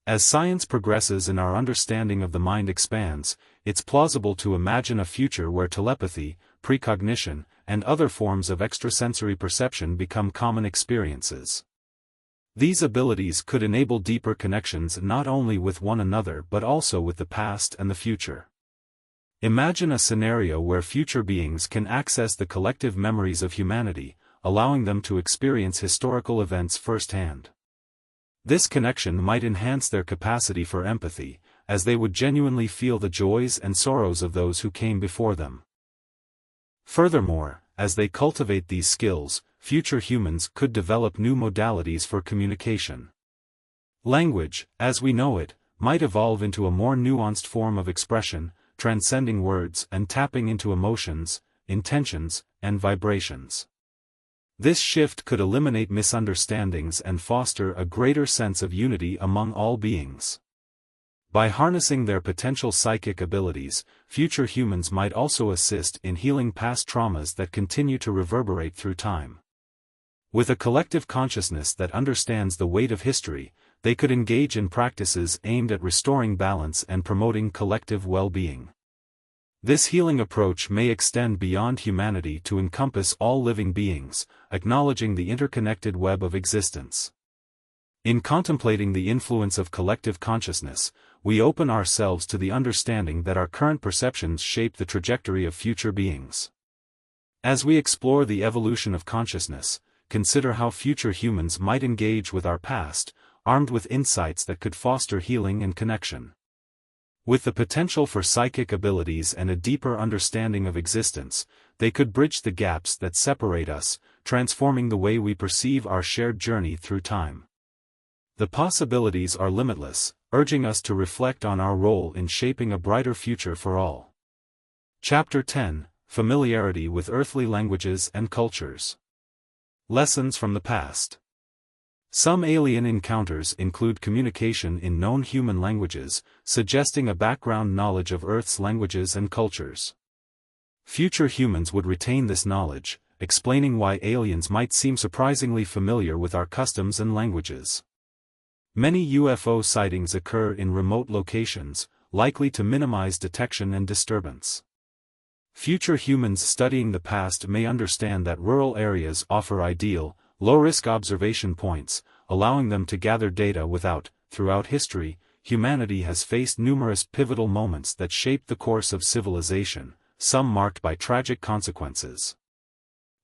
As science progresses and our understanding of the mind expands, it's plausible to imagine a future where telepathy, precognition, and other forms of extrasensory perception become common experiences. These abilities could enable deeper connections not only with one another but also with the past and the future. Imagine a scenario where future beings can access the collective memories of humanity, allowing them to experience historical events firsthand. This connection might enhance their capacity for empathy, as they would genuinely feel the joys and sorrows of those who came before them. Furthermore, as they cultivate these skills, future humans could develop new modalities for communication. Language, as we know it, might evolve into a more nuanced form of expression, transcending words and tapping into emotions, intentions, and vibrations. This shift could eliminate misunderstandings and foster a greater sense of unity among all beings. By harnessing their potential psychic abilities, future humans might also assist in healing past traumas that continue to reverberate through time. With a collective consciousness that understands the weight of history, they could engage in practices aimed at restoring balance and promoting collective well-being. This healing approach may extend beyond humanity to encompass all living beings, acknowledging the interconnected web of existence. In contemplating the influence of collective consciousness, we open ourselves to the understanding that our current perceptions shape the trajectory of future beings. As we explore the evolution of consciousness, consider how future humans might engage with our past, armed with insights that could foster healing and connection. With the potential for psychic abilities and a deeper understanding of existence, they could bridge the gaps that separate us, transforming the way we perceive our shared journey through time. The possibilities are limitless, urging us to reflect on our role in shaping a brighter future for all. Chapter 10: Familiarity with Earthly Languages and Cultures. Lessons from the Past. Some alien encounters include communication in known human languages, suggesting a background knowledge of Earth's languages and cultures. Future humans would retain this knowledge, explaining why aliens might seem surprisingly familiar with our customs and languages. Many UFO sightings occur in remote locations, likely to minimize detection and disturbance. Future humans studying the past may understand that rural areas offer ideal, low-risk observation points, allowing them to gather data throughout history, humanity has faced numerous pivotal moments that shaped the course of civilization, some marked by tragic consequences.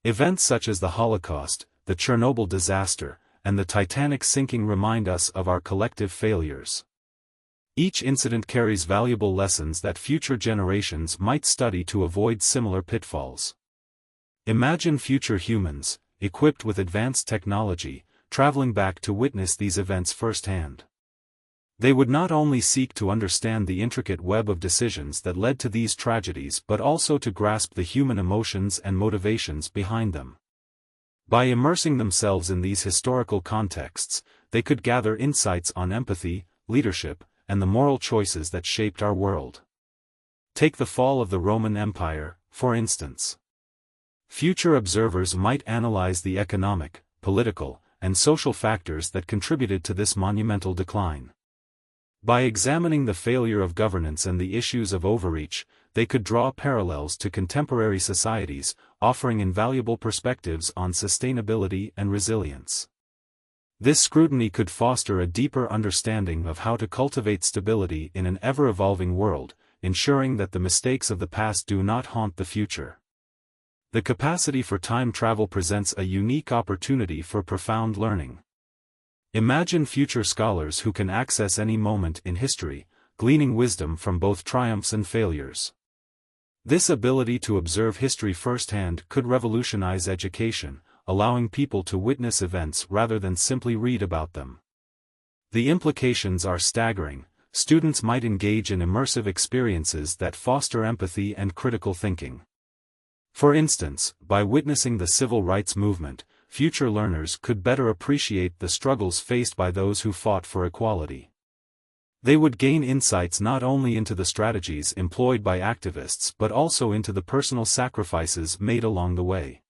Events such as the Holocaust, the Chernobyl disaster, and the Titanic sinking remind us of our collective failures. Each incident carries valuable lessons that future generations might study to avoid similar pitfalls. Imagine future humans, equipped with advanced technology, traveling back to witness these events firsthand. They would not only seek to understand the intricate web of decisions that led to these tragedies but also to grasp the human emotions and motivations behind them. By immersing themselves in these historical contexts, they could gather insights on empathy, leadership, and the moral choices that shaped our world. Take the fall of the Roman Empire, for instance. Future observers might analyze the economic, political, and social factors that contributed to this monumental decline. By examining the failure of governance and the issues of overreach, they could draw parallels to contemporary societies, offering invaluable perspectives on sustainability and resilience. This scrutiny could foster a deeper understanding of how to cultivate stability in an ever-evolving world, ensuring that the mistakes of the past do not haunt the future. The capacity for time travel presents a unique opportunity for profound learning. Imagine future scholars who can access any moment in history, gleaning wisdom from both triumphs and failures. This ability to observe history firsthand could revolutionize education, allowing people to witness events rather than simply read about them. The implications are staggering. Students might engage in immersive experiences that foster empathy and critical thinking. For instance, by witnessing the civil rights movement, future learners could better appreciate the struggles faced by those who fought for equality. They would gain insights not only into the strategies employed by activists but also into the personal sacrifices made along the way.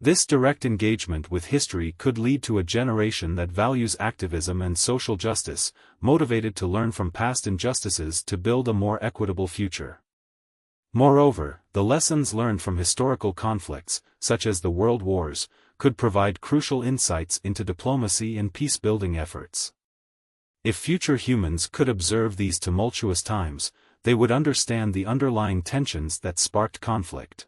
This direct engagement with history could lead to a generation that values activism and social justice, motivated to learn from past injustices to build a more equitable future. Moreover, the lessons learned from historical conflicts, such as the World Wars, could provide crucial insights into diplomacy and peace-building efforts. If future humans could observe these tumultuous times, they would understand the underlying tensions that sparked conflict.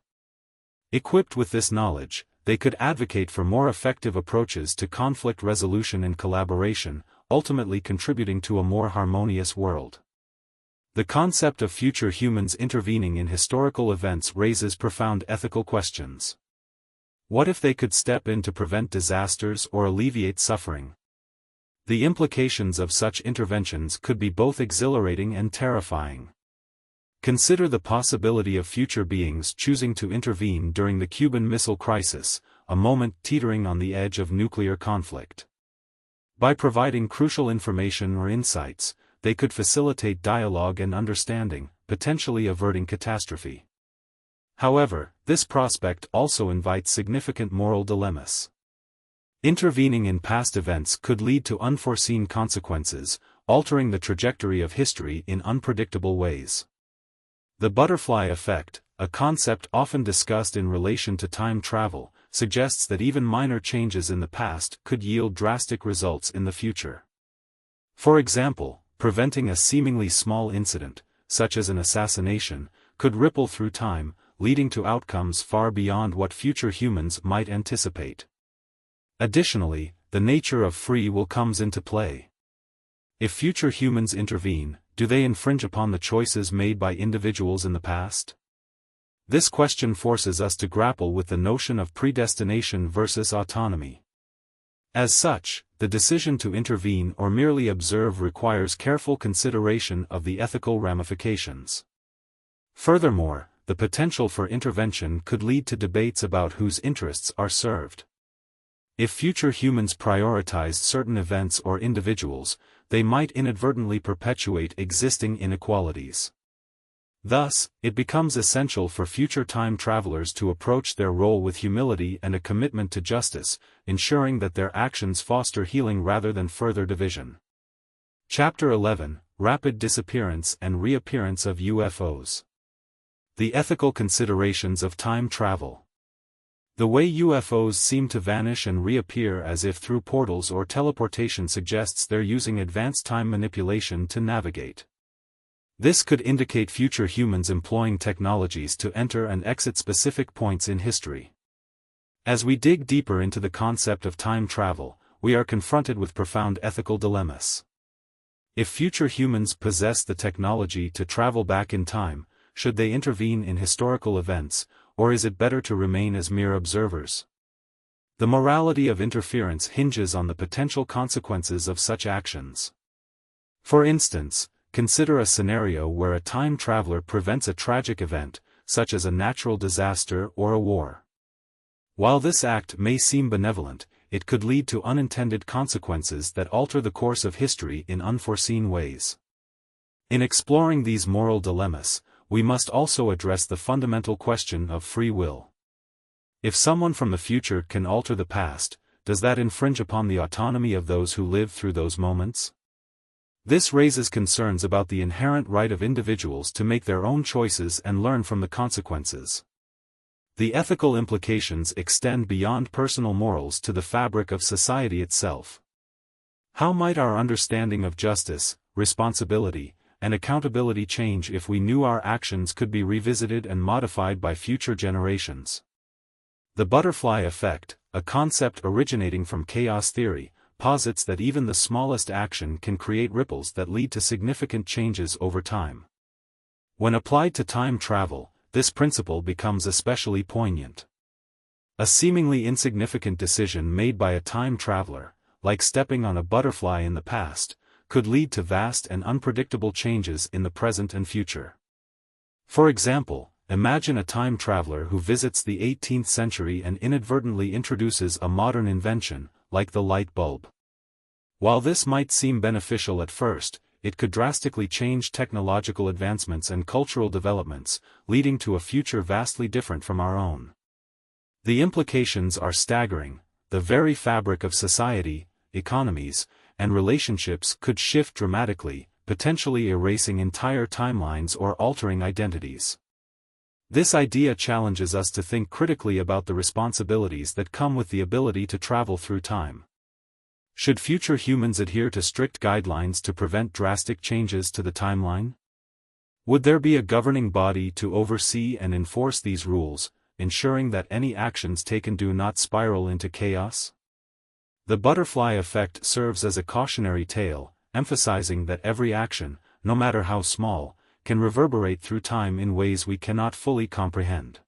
Equipped with this knowledge, they could advocate for more effective approaches to conflict resolution and collaboration, ultimately contributing to a more harmonious world. The concept of future humans intervening in historical events raises profound ethical questions. What if they could step in to prevent disasters or alleviate suffering? The implications of such interventions could be both exhilarating and terrifying. Consider the possibility of future beings choosing to intervene during the Cuban Missile Crisis, a moment teetering on the edge of nuclear conflict. By providing crucial information or insights, they could facilitate dialogue and understanding, potentially averting catastrophe. However, this prospect also invites significant moral dilemmas. Intervening in past events could lead to unforeseen consequences, altering the trajectory of history in unpredictable ways. The butterfly effect, a concept often discussed in relation to time travel, suggests that even minor changes in the past could yield drastic results in the future. For example, preventing a seemingly small incident, such as an assassination, could ripple through time, leading to outcomes far beyond what future humans might anticipate. Additionally, the nature of free will comes into play. If future humans intervene, do they infringe upon the choices made by individuals in the past? This question forces us to grapple with the notion of predestination versus autonomy. As such, the decision to intervene or merely observe requires careful consideration of the ethical ramifications. Furthermore, the potential for intervention could lead to debates about whose interests are served. If future humans prioritized certain events or individuals, they might inadvertently perpetuate existing inequalities. Thus, it becomes essential for future time travelers to approach their role with humility and a commitment to justice, ensuring that their actions foster healing rather than further division. Chapter 11: Rapid Disappearance and Reappearance of UFOs. The ethical considerations of time travel. The way UFOs seem to vanish and reappear as if through portals or teleportation suggests they're using advanced time manipulation to navigate. This could indicate future humans employing technologies to enter and exit specific points in history. As we dig deeper into the concept of time travel, we are confronted with profound ethical dilemmas. If future humans possess the technology to travel back in time, should they intervene in historical events, or is it better to remain as mere observers? The morality of interference hinges on the potential consequences of such actions. For instance, consider a scenario where a time traveler prevents a tragic event, such as a natural disaster or a war. While this act may seem benevolent, it could lead to unintended consequences that alter the course of history in unforeseen ways. In exploring these moral dilemmas, we must also address the fundamental question of free will. If someone from the future can alter the past, does that infringe upon the autonomy of those who lived through those moments? This raises concerns about the inherent right of individuals to make their own choices and learn from the consequences. The ethical implications extend beyond personal morals to the fabric of society itself. How might our understanding of justice, responsibility, and accountability change if we knew our actions could be revisited and modified by future generations? The butterfly effect, a concept originating from chaos theory, posits that even the smallest action can create ripples that lead to significant changes over time. When applied to time travel, this principle becomes especially poignant. A seemingly insignificant decision made by a time traveler, like stepping on a butterfly in the past, could lead to vast and unpredictable changes in the present and future. For example, Imagine a time traveler who visits the 18th century and inadvertently introduces a modern invention, like the light bulb. While this might seem beneficial at first, it could drastically change technological advancements and cultural developments, leading to a future vastly different from our own. The implications are staggering. The very fabric of society, economies, and relationships could shift dramatically, potentially erasing entire timelines or altering identities. This idea challenges us to think critically about the responsibilities that come with the ability to travel through time. Should future humans adhere to strict guidelines to prevent drastic changes to the timeline? Would there be a governing body to oversee and enforce these rules, ensuring that any actions taken do not spiral into chaos? The butterfly effect serves as a cautionary tale, emphasizing that every action, no matter how small, can reverberate through time in ways we cannot fully comprehend.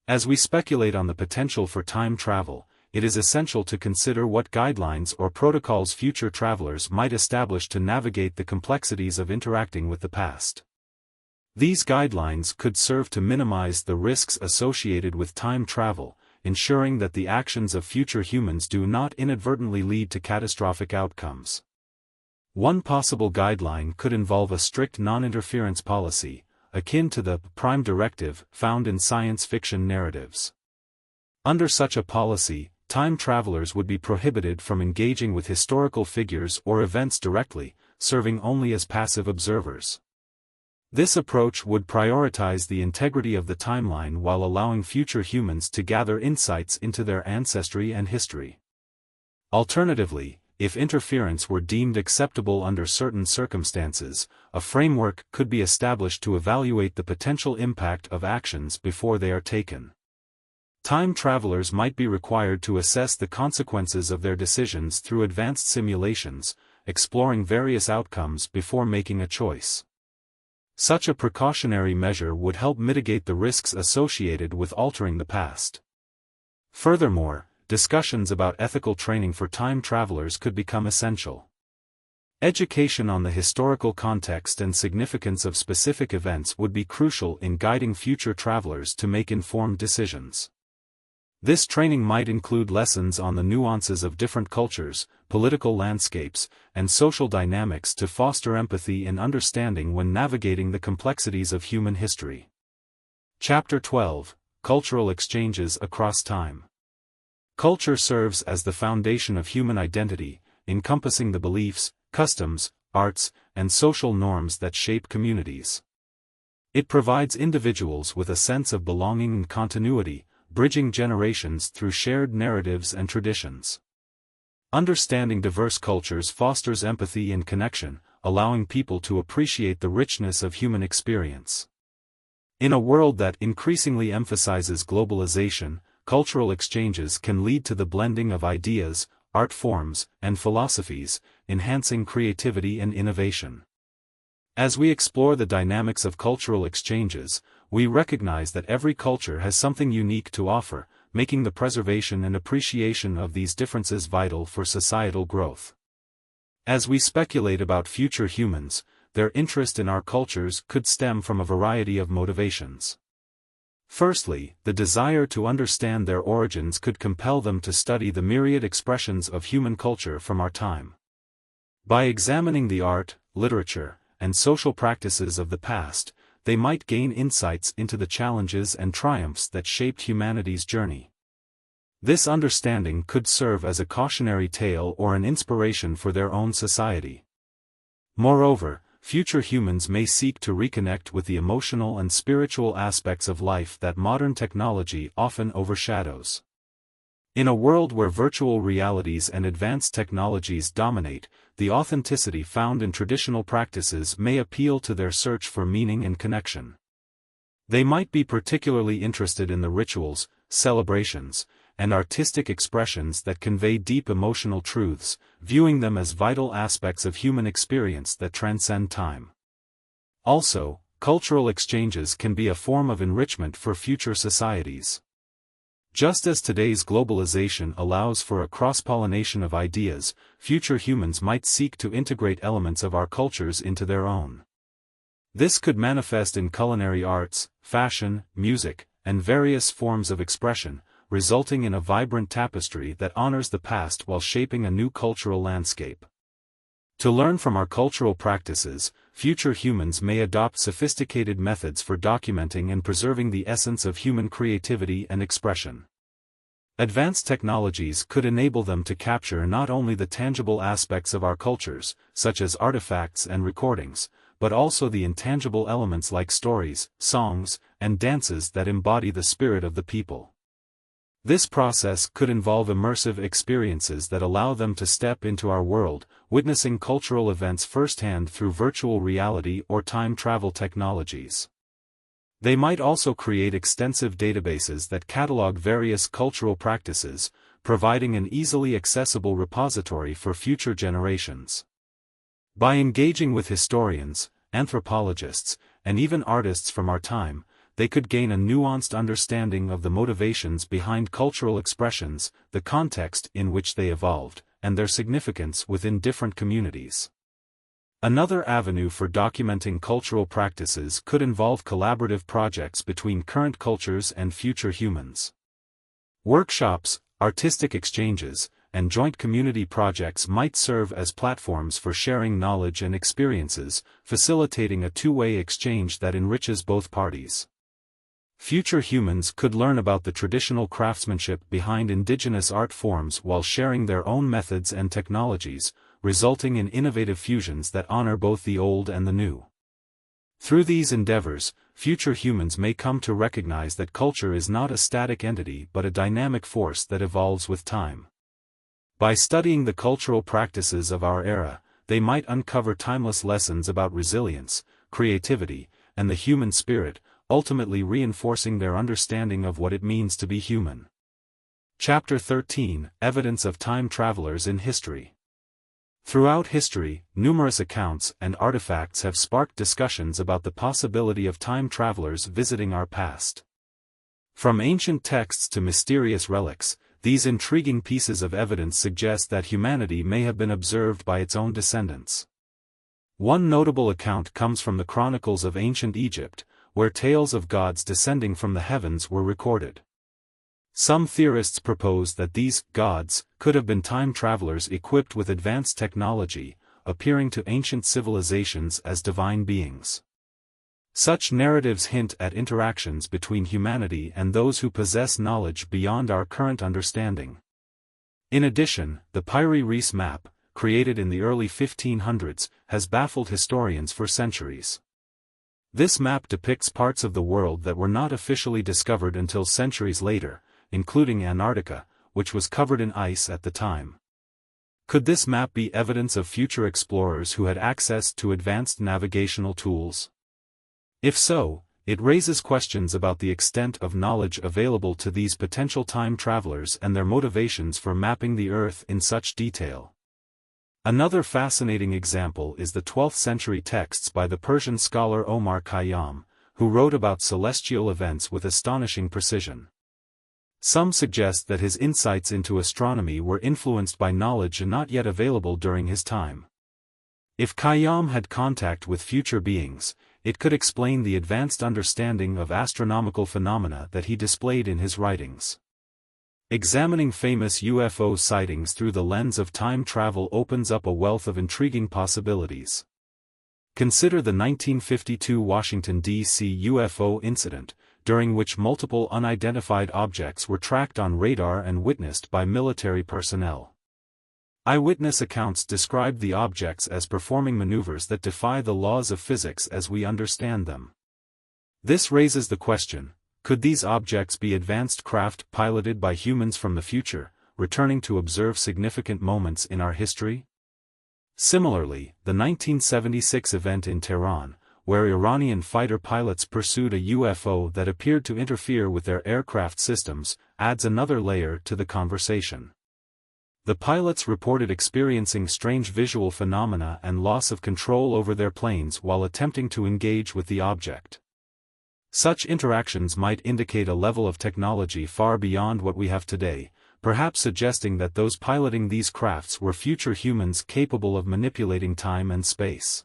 As we speculate on the potential for time travel, it is essential to consider what guidelines or protocols future travelers might establish to navigate the complexities of interacting with the past. These guidelines could serve to minimize the risks associated with time travel, ensuring that the actions of future humans do not inadvertently lead to catastrophic outcomes. One possible guideline could involve a strict non-interference policy, akin to the Prime Directive found in science fiction narratives. Under such a policy, time travelers would be prohibited from engaging with historical figures or events directly, serving only as passive observers. This approach would prioritize the integrity of the timeline while allowing future humans to gather insights into their ancestry and history. Alternatively, if interference were deemed acceptable under certain circumstances, a framework could be established to evaluate the potential impact of actions before they are taken. Time travelers might be required to assess the consequences of their decisions through advanced simulations, exploring various outcomes before making a choice. Such a precautionary measure would help mitigate the risks associated with altering the past. Furthermore, discussions about ethical training for time travelers could become essential. Education on the historical context and significance of specific events would be crucial in guiding future travelers to make informed decisions. This training might include lessons on the nuances of different cultures, political landscapes, and social dynamics to foster empathy and understanding when navigating the complexities of human history. Chapter 12: Cultural Exchanges Across Time. Culture serves as the foundation of human identity, encompassing the beliefs, customs, arts, and social norms that shape communities. It provides individuals with a sense of belonging and continuity, bridging generations through shared narratives and traditions. Understanding diverse cultures fosters empathy and connection, allowing people to appreciate the richness of human experience. In a world that increasingly emphasizes globalization, cultural exchanges can lead to the blending of ideas, art forms, and philosophies, enhancing creativity and innovation. As we explore the dynamics of cultural exchanges, we recognize that every culture has something unique to offer, making the preservation and appreciation of these differences vital for societal growth. As we speculate about future humans, their interest in our cultures could stem from a variety of motivations. Firstly, the desire to understand their origins could compel them to study the myriad expressions of human culture from our time. By examining the art, literature, and social practices of the past, they might gain insights into the challenges and triumphs that shaped humanity's journey. This understanding could serve as a cautionary tale or an inspiration for their own society. Moreover, future humans may seek to reconnect with the emotional and spiritual aspects of life that modern technology often overshadows. In a world where virtual realities and advanced technologies dominate, the authenticity found in traditional practices may appeal to their search for meaning and connection. They might be particularly interested in the rituals, celebrations, and artistic expressions that convey deep emotional truths, viewing them as vital aspects of human experience that transcend time. Also, cultural exchanges can be a form of enrichment for future societies. Just as today's globalization allows for a cross-pollination of ideas, future humans might seek to integrate elements of our cultures into their own. This could manifest in culinary arts, fashion, music, and various forms of expression, resulting in a vibrant tapestry that honors the past while shaping a new cultural landscape. To learn from our cultural practices, future humans may adopt sophisticated methods for documenting and preserving the essence of human creativity and expression. Advanced technologies could enable them to capture not only the tangible aspects of our cultures, such as artifacts and recordings, but also the intangible elements like stories, songs, and dances that embody the spirit of the people. This process could involve immersive experiences that allow them to step into our world, witnessing cultural events firsthand through virtual reality or time travel technologies. They might also create extensive databases that catalog various cultural practices, providing an easily accessible repository for future generations. By engaging with historians, anthropologists, and even artists from our time, they could gain a nuanced understanding of the motivations behind cultural expressions, the context in which they evolved, and their significance within different communities. Another avenue for documenting cultural practices could involve collaborative projects between current cultures and future humans. Workshops, artistic exchanges, and joint community projects might serve as platforms for sharing knowledge and experiences, facilitating a two-way exchange that enriches both parties. Future humans could learn about the traditional craftsmanship behind indigenous art forms while sharing their own methods and technologies, resulting in innovative fusions that honor both the old and the new. Through these endeavors, future humans may come to recognize that culture is not a static entity but a dynamic force that evolves with time. By studying the cultural practices of our era, they might uncover timeless lessons about resilience, creativity, and the human spirit, ultimately reinforcing their understanding of what it means to be human. Chapter 13: Evidence of Time Travelers in History. Throughout history, numerous accounts and artifacts have sparked discussions about the possibility of time travelers visiting our past. From ancient texts to mysterious relics, these intriguing pieces of evidence suggest that humanity may have been observed by its own descendants. One notable account comes from the chronicles of ancient Egypt, where tales of gods descending from the heavens were recorded. Some theorists propose that these gods could have been time travelers equipped with advanced technology, appearing to ancient civilizations as divine beings. Such narratives hint at interactions between humanity and those who possess knowledge beyond our current understanding. In addition, the Piri Reis map, created in the early 1500s, has baffled historians for centuries. This map depicts parts of the world that were not officially discovered until centuries later, including Antarctica, which was covered in ice at the time. Could this map be evidence of future explorers who had access to advanced navigational tools? If so, it raises questions about the extent of knowledge available to these potential time travelers and their motivations for mapping the Earth in such detail. Another fascinating example is the 12th century texts by the Persian scholar Omar Khayyam, who wrote about celestial events with astonishing precision. Some suggest that his insights into astronomy were influenced by knowledge not yet available during his time. If Khayyam had contact with future beings, it could explain the advanced understanding of astronomical phenomena that he displayed in his writings. Examining famous UFO sightings through the lens of time travel opens up a wealth of intriguing possibilities. Consider the 1952 Washington, D.C. UFO incident, during which multiple unidentified objects were tracked on radar and witnessed by military personnel. Eyewitness accounts described the objects as performing maneuvers that defy the laws of physics as we understand them. This raises the question: could these objects be advanced craft piloted by humans from the future, returning to observe significant moments in our history? Similarly, the 1976 event in Tehran, where Iranian fighter pilots pursued a UFO that appeared to interfere with their aircraft systems, adds another layer to the conversation. The pilots reported experiencing strange visual phenomena and loss of control over their planes while attempting to engage with the object. Such interactions might indicate a level of technology far beyond what we have today, perhaps suggesting that those piloting these crafts were future humans capable of manipulating time and space.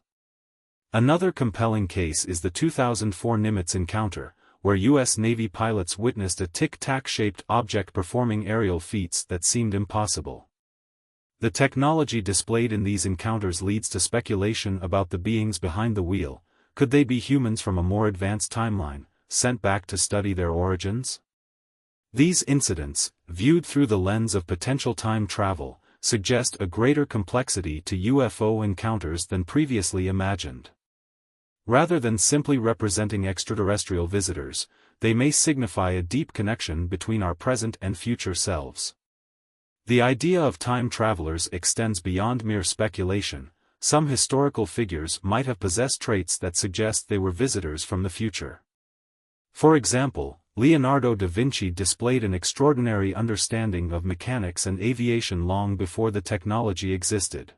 Another compelling case is the 2004 Nimitz encounter, where U.S. Navy pilots witnessed a tic-tac-shaped object performing aerial feats that seemed impossible. The technology displayed in these encounters leads to speculation about the beings behind the wheel. Could they be humans from a more advanced timeline, sent back to study their origins? These incidents, viewed through the lens of potential time travel, suggest a greater complexity to UFO encounters than previously imagined. Rather than simply representing extraterrestrial visitors, they may signify a deep connection between our present and future selves. The idea of time travelers extends beyond mere speculation. Some historical figures might have possessed traits that suggest they were visitors from the future. For example, Leonardo da Vinci displayed an extraordinary understanding of mechanics and aviation long before the technology existed.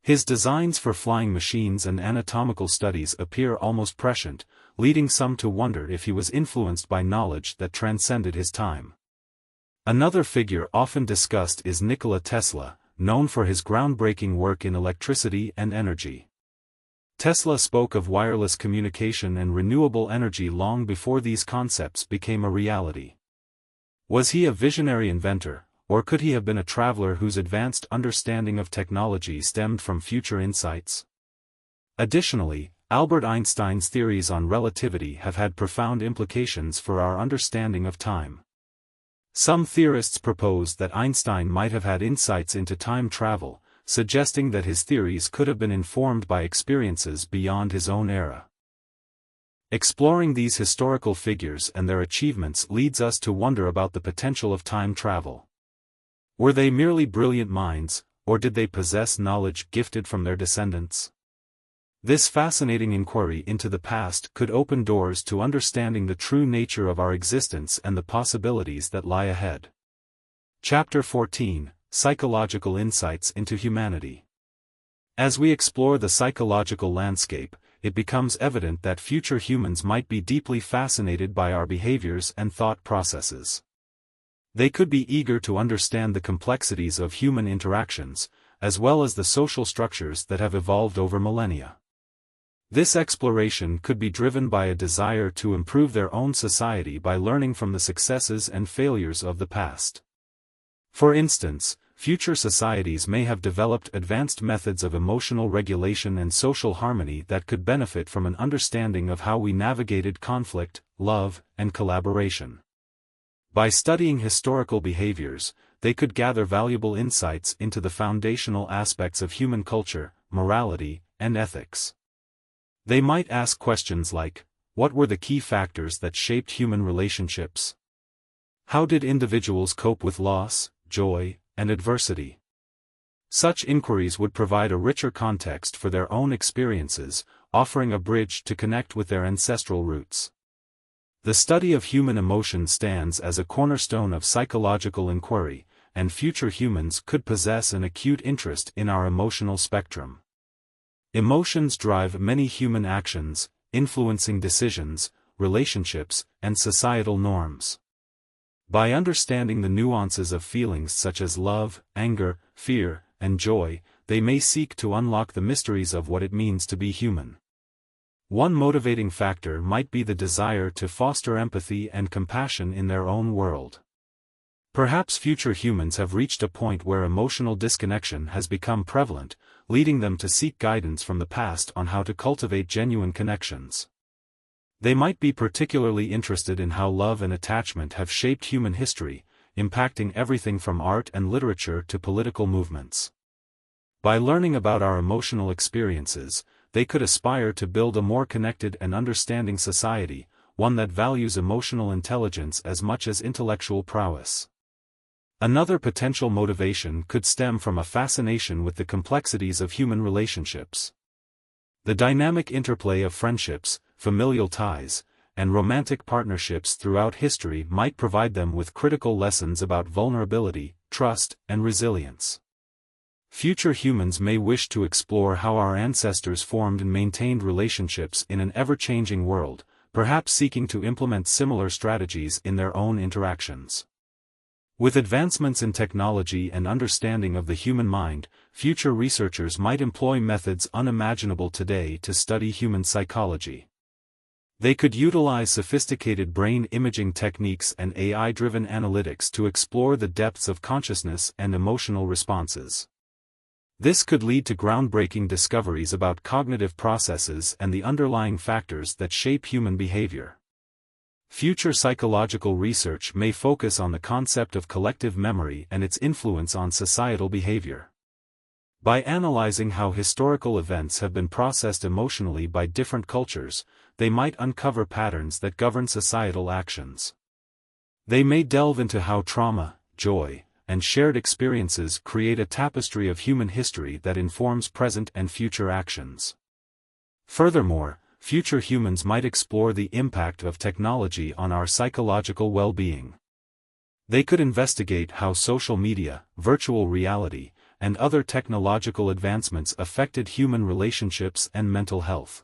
His designs for flying machines and anatomical studies appear almost prescient, leading some to wonder if he was influenced by knowledge that transcended his time. Another figure often discussed is Nikola Tesla, known for his groundbreaking work in electricity and energy. Tesla spoke of wireless communication and renewable energy long before these concepts became a reality. Was he a visionary inventor, or could he have been a traveler whose advanced understanding of technology stemmed from future insights? Additionally, Albert Einstein's theories on relativity have had profound implications for our understanding of time. Some theorists propose that Einstein might have had insights into time travel, suggesting that his theories could have been informed by experiences beyond his own era. Exploring these historical figures and their achievements leads us to wonder about the potential of time travel. Were they merely brilliant minds, or did they possess knowledge gifted from their descendants? This fascinating inquiry into the past could open doors to understanding the true nature of our existence and the possibilities that lie ahead. Chapter 14: Psychological Insights into Humanity. As we explore the psychological landscape, it becomes evident that future humans might be deeply fascinated by our behaviors and thought processes. They could be eager to understand the complexities of human interactions, as well as the social structures that have evolved over millennia. This exploration could be driven by a desire to improve their own society by learning from the successes and failures of the past. For instance, future societies may have developed advanced methods of emotional regulation and social harmony that could benefit from an understanding of how we navigated conflict, love, and collaboration. By studying historical behaviors, they could gather valuable insights into the foundational aspects of human culture, morality, and ethics. They might ask questions like, what were the key factors that shaped human relationships? How did individuals cope with loss, joy, and adversity? Such inquiries would provide a richer context for their own experiences, offering a bridge to connect with their ancestral roots. The study of human emotion stands as a cornerstone of psychological inquiry, and future humans could possess an acute interest in our emotional spectrum. Emotions drive many human actions, influencing decisions, relationships, and societal norms. By understanding the nuances of feelings such as love, anger, fear, and joy, they may seek to unlock the mysteries of what it means to be human. One motivating factor might be the desire to foster empathy and compassion in their own world. Perhaps future humans have reached a point where emotional disconnection has become prevalent, leading them to seek guidance from the past on how to cultivate genuine connections. They might be particularly interested in how love and attachment have shaped human history, impacting everything from art and literature to political movements. By learning about our emotional experiences, they could aspire to build a more connected and understanding society, one that values emotional intelligence as much as intellectual prowess. Another potential motivation could stem from a fascination with the complexities of human relationships. The dynamic interplay of friendships, familial ties, and romantic partnerships throughout history might provide them with critical lessons about vulnerability, trust, and resilience. Future humans may wish to explore how our ancestors formed and maintained relationships in an ever-changing world, perhaps seeking to implement similar strategies in their own interactions. With advancements in technology and understanding of the human mind, future researchers might employ methods unimaginable today to study human psychology. They could utilize sophisticated brain imaging techniques and AI-driven analytics to explore the depths of consciousness and emotional responses. This could lead to groundbreaking discoveries about cognitive processes and the underlying factors that shape human behavior. Future psychological research may focus on the concept of collective memory and its influence on societal behavior. By analyzing how historical events have been processed emotionally by different cultures, they might uncover patterns that govern societal actions. They may delve into how trauma, joy, and shared experiences create a tapestry of human history that informs present and future actions. Furthermore, future humans might explore the impact of technology on our psychological well-being. They could investigate how social media, virtual reality, and other technological advancements affected human relationships and mental health.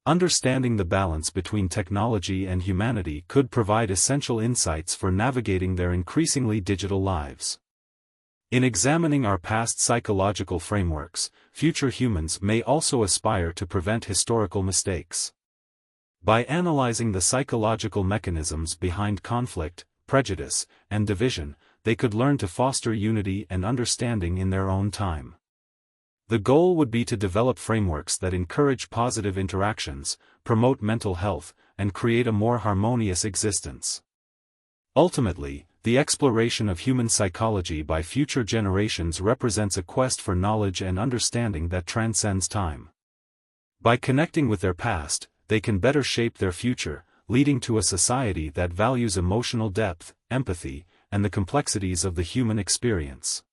Understanding the balance between technology and humanity could provide essential insights for navigating their increasingly digital lives. In examining our past psychological frameworks, future humans may also aspire to prevent historical mistakes. By analyzing the psychological mechanisms behind conflict, prejudice, and division, they could learn to foster unity and understanding in their own time. The goal would be to develop frameworks that encourage positive interactions, promote mental health, and create a more harmonious existence. Ultimately, the exploration of human psychology by future generations represents a quest for knowledge and understanding that transcends time. By connecting with their past, they can better shape their future, leading to a society that values emotional depth, empathy, and the complexities of the human experience.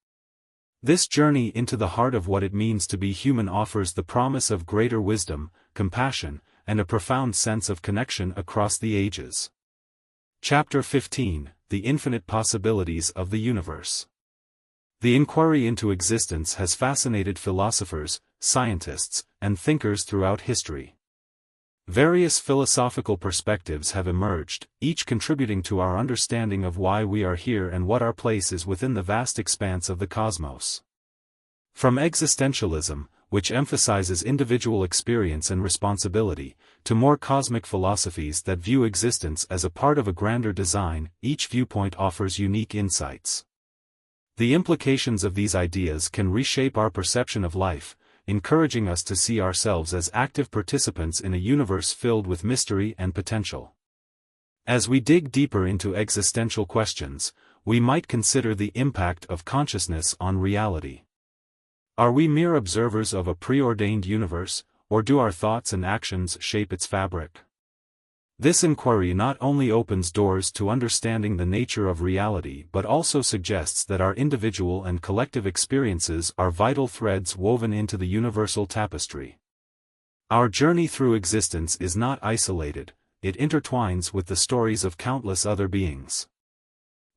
This journey into the heart of what it means to be human offers the promise of greater wisdom, compassion, and a profound sense of connection across the ages. Chapter 15: The Infinite Possibilities of the Universe. The inquiry into existence has fascinated philosophers, scientists, and thinkers throughout history. Various philosophical perspectives have emerged, each contributing to our understanding of why we are here and what our place is within the vast expanse of the cosmos. From existentialism, which emphasizes individual experience and responsibility, to more cosmic philosophies that view existence as a part of a grander design, each viewpoint offers unique insights. The implications of these ideas can reshape our perception of life, encouraging us to see ourselves as active participants in a universe filled with mystery and potential. As we dig deeper into existential questions, we might consider the impact of consciousness on reality. Are we mere observers of a preordained universe, or do our thoughts and actions shape its fabric? This inquiry not only opens doors to understanding the nature of reality but also suggests that our individual and collective experiences are vital threads woven into the universal tapestry. Our journey through existence is not isolated, it intertwines with the stories of countless other beings.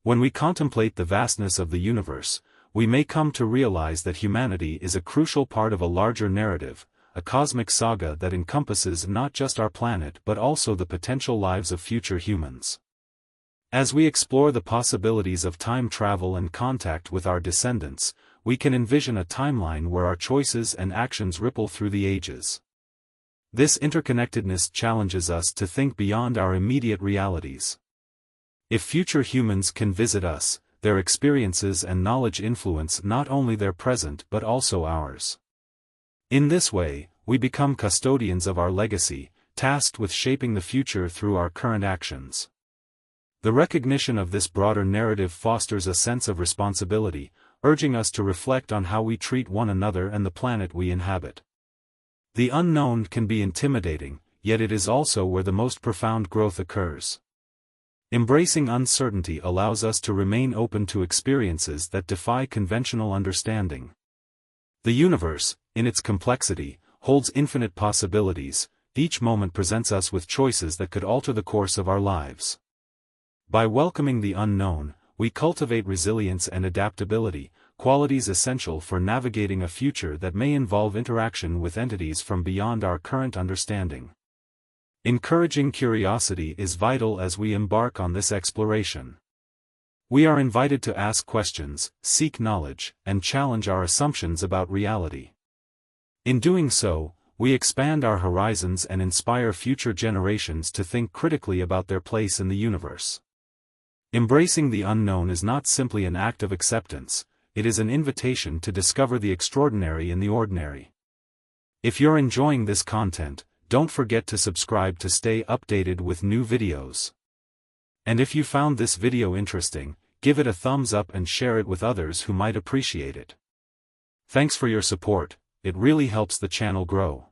When we contemplate the vastness of the universe, we may come to realize that humanity is a crucial part of a larger narrative, a cosmic saga that encompasses not just our planet but also the potential lives of future humans. As we explore the possibilities of time travel and contact with our descendants, we can envision a timeline where our choices and actions ripple through the ages. This interconnectedness challenges us to think beyond our immediate realities. If future humans can visit us, their experiences and knowledge influence not only their present but also ours. In this way, we become custodians of our legacy, tasked with shaping the future through our current actions. The recognition of this broader narrative fosters a sense of responsibility, urging us to reflect on how we treat one another and the planet we inhabit. The unknown can be intimidating, yet it is also where the most profound growth occurs. Embracing uncertainty allows us to remain open to experiences that defy conventional understanding. The universe, in its complexity, holds infinite possibilities. Each moment presents us with choices that could alter the course of our lives. By welcoming the unknown, we cultivate resilience and adaptability, qualities essential for navigating a future that may involve interaction with entities from beyond our current understanding. Encouraging curiosity is vital as we embark on this exploration. We are invited to ask questions, seek knowledge, and challenge our assumptions about reality. In doing so, we expand our horizons and inspire future generations to think critically about their place in the universe. Embracing the unknown is not simply an act of acceptance, it is an invitation to discover the extraordinary in the ordinary. If you're enjoying this content, don't forget to subscribe to stay updated with new videos. And if you found this video interesting, give it a thumbs up and share it with others who might appreciate it. Thanks for your support, it really helps the channel grow.